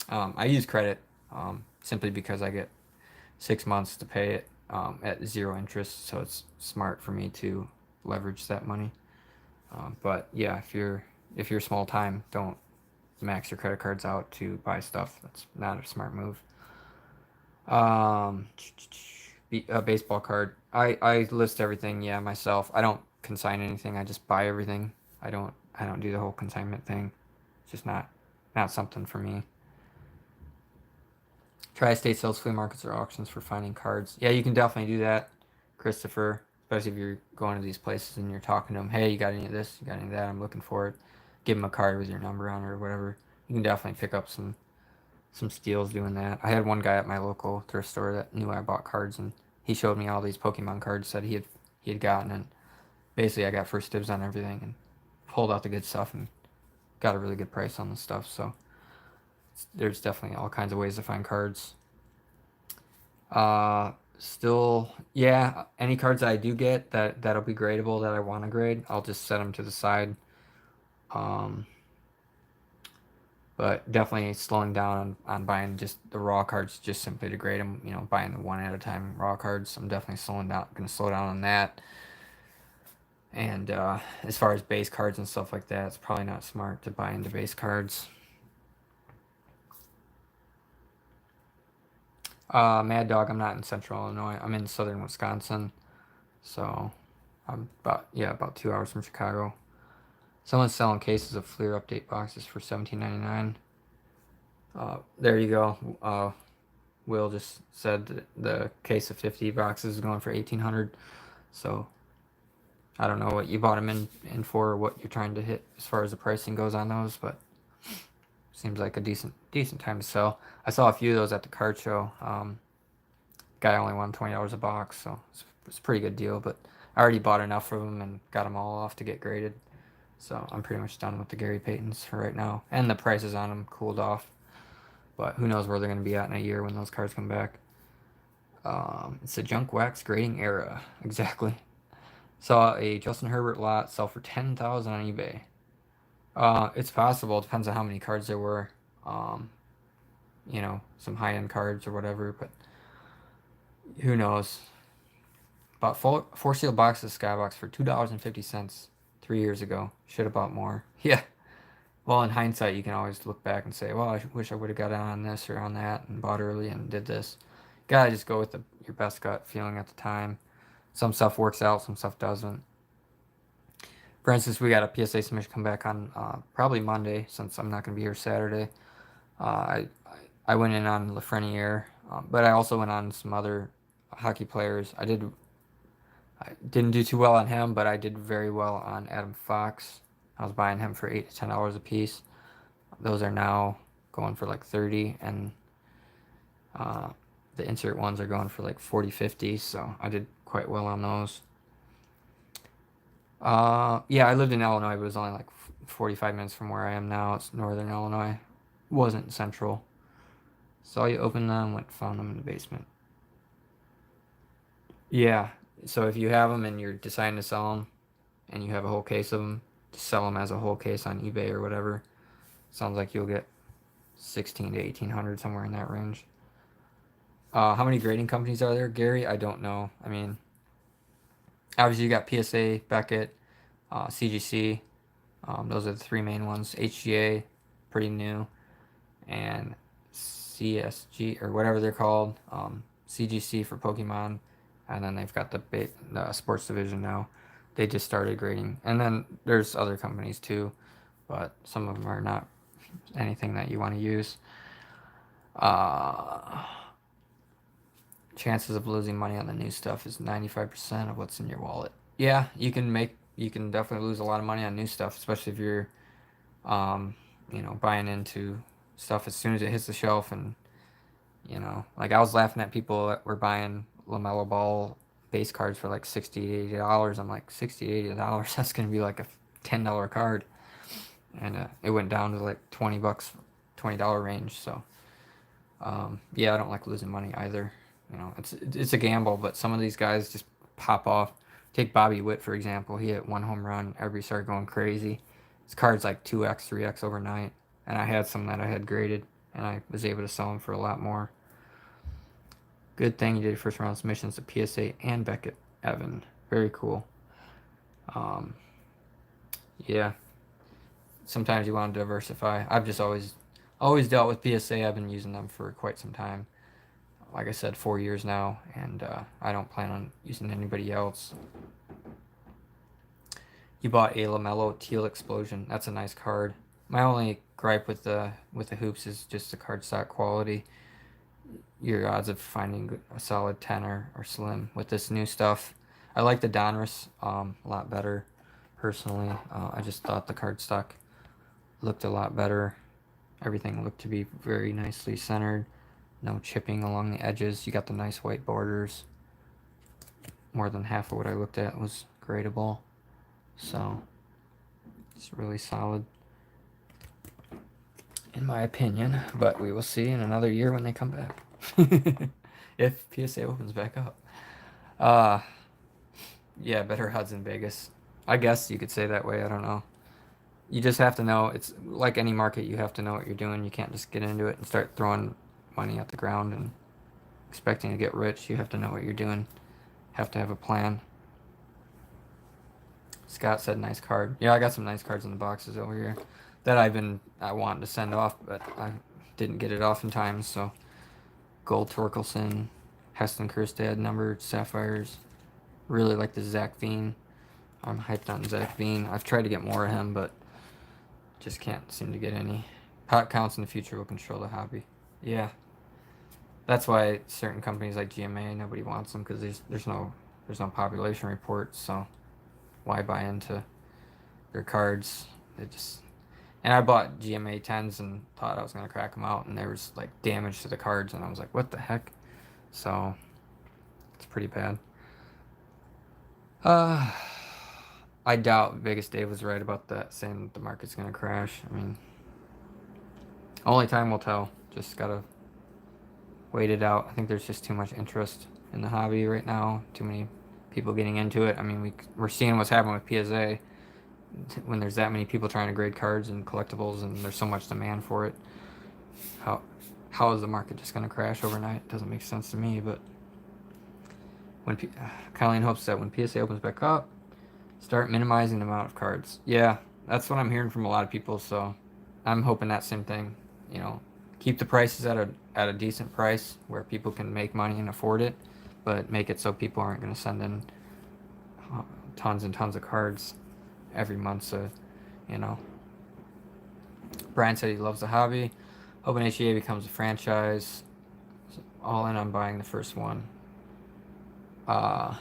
I use credit simply because I get 6 months to pay it. at zero interest, so it's smart for me to leverage that money. But yeah, if you're small time, don't max your credit cards out to buy stuff. That's not a smart move. Um, a baseball card. I list everything. Yeah, myself. I don't consign anything. I just buy everything. I don't do the whole consignment thing. It's just not something for me. Tri-state sales, flea markets, or auctions for finding cards. Yeah, you can definitely do that, Christopher. Especially if you're going to these places and you're talking to them. Hey, you got any of this? You got any of that? I'm looking for it. Give them a card with your number on it or whatever. You can definitely pick up some steals doing that. I had one guy at my local thrift store that knew I bought cards, and he showed me all these Pokemon cards that he had gotten, and basically I got first dibs on everything and pulled out the good stuff and got a really good price on the stuff. So there's definitely all kinds of ways to find cards. Still, yeah, any cards that I do get that'll be gradable that I want to grade, I'll just set them to the side. Um, but definitely slowing down on buying just the raw cards just simply to grade them. You know, buying the one at a time raw cards. I'm definitely gonna slow down on that. And as far as base cards and stuff like that, it's probably not smart to buy into base cards. Mad Dog, I'm not in Central Illinois. I'm in Southern Wisconsin, so I'm about 2 hours from Chicago. Someone's selling cases of Fleer update boxes for $17.99. There you go. Will just said the case of 50 boxes is going for $1,800. So I don't know what you bought them in for, or what you're trying to hit as far as the pricing goes on those, but seems like a decent time to sell. I saw a few of those at the card show. Guy only wanted $20 a box, so it's a pretty good deal. But I already bought enough of them and got them all off to get graded. So I'm pretty much done with the Gary Paytons for right now. And the prices on them cooled off. But who knows where they're going to be at in a year when those cards come back. It's a junk wax grading era. Exactly. Saw a Justin Herbert lot sell for $10,000 on eBay. It's possible. It depends on how many cards there were. You know, some high-end cards or whatever. But who knows. Bought four seal boxes of Skybox for $2.50 3 years ago. Should have bought more. Yeah. Well, in hindsight, you can always look back and say, well, I wish I would have got on this or on that and bought early and did this. Gotta just go with your best gut feeling at the time. Some stuff works out, some stuff doesn't. For instance, we got a PSA submission come back on probably Monday, since I'm not going to be here Saturday. I went in on Lafreniere, but I also went on some other hockey players. I didn't do too well on him, but I did very well on Adam Fox. I was buying him for $8 to $10 a piece. Those are now going for like 30, and the insert ones are going for like 40, 50. So I did quite well on those. Yeah, I lived in Illinois, but it was only like 45 minutes from where I am now. It's Northern Illinois. Wasn't Central. Saw you open them, found them in the basement. Yeah, so if you have them and you're deciding to sell them, and you have a whole case of them, just sell them as a whole case on eBay or whatever. Sounds like you'll get 16 to 1800, somewhere in that range. How many grading companies are there, Gary? I don't know. I mean, obviously you got PSA, Beckett, CGC. Those are the three main ones. HGA, pretty new, and CSG or whatever they're called. CGC for Pokemon, and then they've got the sports division now. They just started grading, and then there's other companies too, but some of them are not anything that you want to use. Chances of losing money on the new stuff is 95% of what's in your wallet. Yeah, you can definitely lose a lot of money on new stuff, especially if you're, buying into stuff as soon as it hits the shelf. And, like I was laughing at people that were buying LaMelo Ball base cards for like $60 to $80. I'm like, $60 to $80, that's going to be like a $10 card. And it went down to like $20, $20 range. So, yeah, I don't like losing money either. It's a gamble, but some of these guys just pop off. Take Bobby Witt, for example. He hit one home run. Everybody started going crazy. His card's like 2x, 3x overnight. And I had some that I had graded, and I was able to sell them for a lot more. Good thing you did first round submissions to PSA and Beckett Evan. Very cool. Yeah. Sometimes you want to diversify. I've just always dealt with PSA. I've been using them for quite some time. Like I said, 4 years now, and I don't plan on using anybody else. You bought a LaMelo Teal Explosion. That's a nice card. My only gripe with the hoops is just the cardstock quality. Your odds of finding a solid 10 are slim with this new stuff. I like the Donruss a lot better, personally. I just thought the cardstock looked a lot better. Everything looked to be very nicely centered. No chipping along the edges. You got the nice white borders. More than half of what I looked at was gradable. So, it's really solid, in my opinion. But we will see in another year when they come back. If PSA opens back up. Yeah, better odds in Vegas. I guess you could say that way. I don't know. You just have to know. It's like any market. You have to know what you're doing. You can't just get into it and start throwing money at the ground and expecting to get rich. You have to know what you're doing. Have to have a plan. Scott said nice card. Yeah, I got some nice cards in the boxes over here that I wanted to send off, but I didn't get it off in time. So Gold Torkelson, Heston Kjerstad numbered Sapphires. Really like the Zach Veen. I'm hyped on Zach Veen. I've tried to get more of him, but just can't seem to get any. Pot counts in the future will control the hobby. Yeah. That's why certain companies like GMA, nobody wants them, because there's no population reports, so why buy into their cards? And I bought GMA 10s and thought I was gonna crack them out, and there was like damage to the cards, and I was like, what the heck? So it's pretty bad. I doubt Vegas Dave was right about that, saying that the market's gonna crash. I mean, only time will tell. Just gotta wait it out. I think there's just too much interest in the hobby right now. Too many people getting into it. I mean, we're seeing what's happening with PSA when there's that many people trying to grade cards and collectibles, and there's so much demand for it. How is the market just gonna crash overnight? It doesn't make sense to me. But when Colleen hopes that when PSA opens back up, start minimizing the amount of cards. Yeah, that's what I'm hearing from a lot of people. So I'm hoping that same thing. You know, keep the prices at a decent price where people can make money and afford it, but make it so people aren't going to send in tons and tons of cards every month. So, you know, Brian said he loves the hobby. Hoping HEA becomes a franchise. All in on buying the first one. An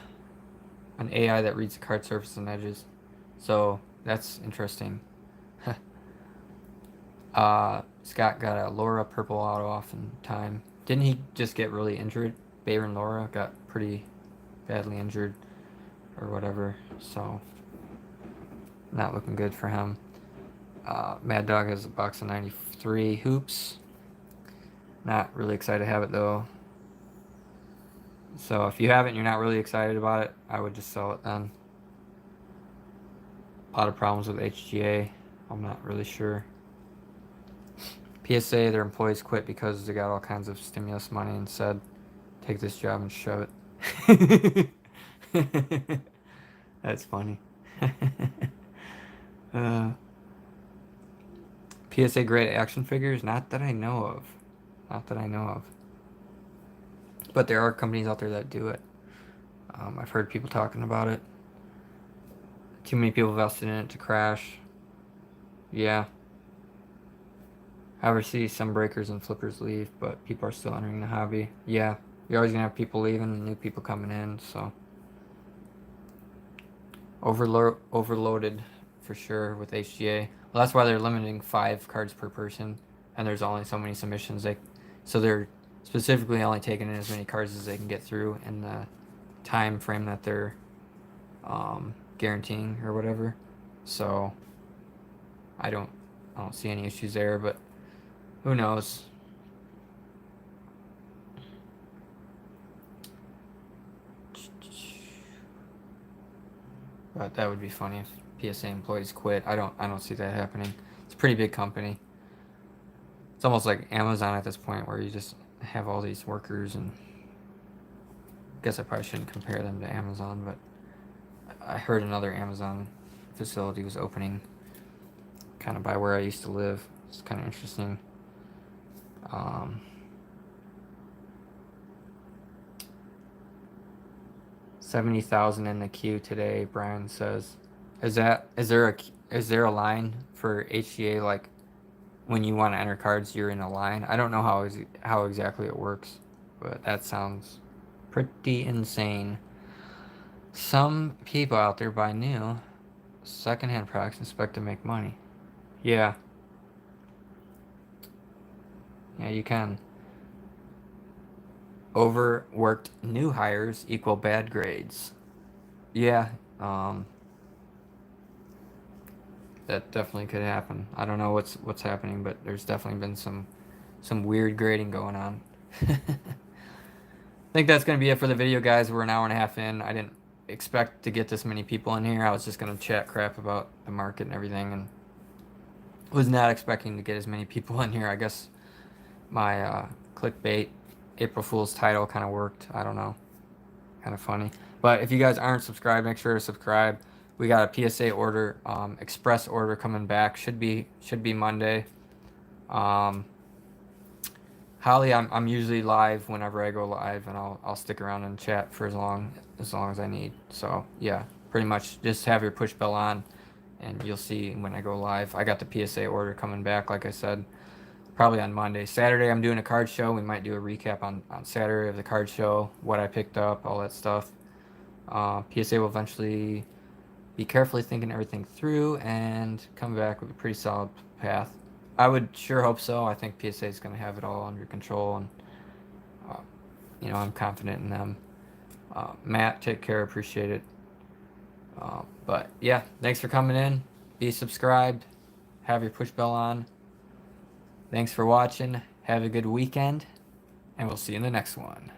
AI that reads the card surface and edges. So that's interesting. Scott got a Laura purple auto off in time. Didn't he just get really injured? Bayron Laura got pretty badly injured or whatever. So not looking good for him. Mad Dog has a box of 93 hoops. Not really excited to have it though. So if you have it and you're not really excited about it, I would just sell it then. A lot of problems with HGA. I'm not really sure. PSA, their employees quit because they got all kinds of stimulus money and said, take this job and shove it. That's funny. PSA grade action figures? Not that I know of. Not that I know of. But there are companies out there that do it. I've heard people talking about it. Too many people vested in it to crash. Yeah. I ever see some breakers and flippers leave, but people are still entering the hobby. Yeah. You're always going to have people leaving and new people coming in, so. Overloaded for sure with HGA. Well, that's why they're limiting 5 cards per person, and there's only so many submissions. So they're specifically only taking in as many cards as they can get through in the time frame that they're guaranteeing or whatever. So I don't see any issues there, but who knows? But that would be funny if PSA employees quit. I don't see that happening. It's a pretty big company. It's almost like Amazon at this point, where you just have all these workers and guess I probably shouldn't compare them to Amazon, but I heard another Amazon facility was opening kind of by where I used to live. It's kind of interesting. 70,000 in the queue today, Brian says. Is there a line for HGA, like when you want to enter cards you're in a line? I don't know how exactly it works, but that sounds pretty insane. Some people out there buy new secondhand products and expect to make money. Yeah. Yeah, you can. Overworked new hires equal bad grades. Yeah, that definitely could happen. I don't know what's happening, but there's definitely been some weird grading going on. I think that's gonna be it for the video, guys. We're an hour and a half in. I didn't expect to get this many people in here. I was just gonna chat crap about the market and everything, and was not expecting to get as many people in here. I guess my clickbait April Fool's title kind of worked. I don't know. Kind of funny. But if you guys aren't subscribed, make sure to subscribe. We got a PSA order, express order coming back. Should be Monday. Holly, I'm usually live whenever I go live, and I'll stick around and chat for as long as I need. So yeah, pretty much just have your push bell on, and you'll see when I go live. I got the PSA order coming back, like I said, probably on Monday. Saturday, I'm doing a card show. We might do a recap on Saturday of the card show, what I picked up, all that stuff. PSA will eventually be carefully thinking everything through and come back with a pretty solid path. I would sure hope so. I think PSA is going to have it all under control, and I'm confident in them. Matt, take care. Appreciate it. But yeah, thanks for coming in. Be subscribed. Have your push bell on. Thanks for watching. Have a good weekend, and we'll see you in the next one.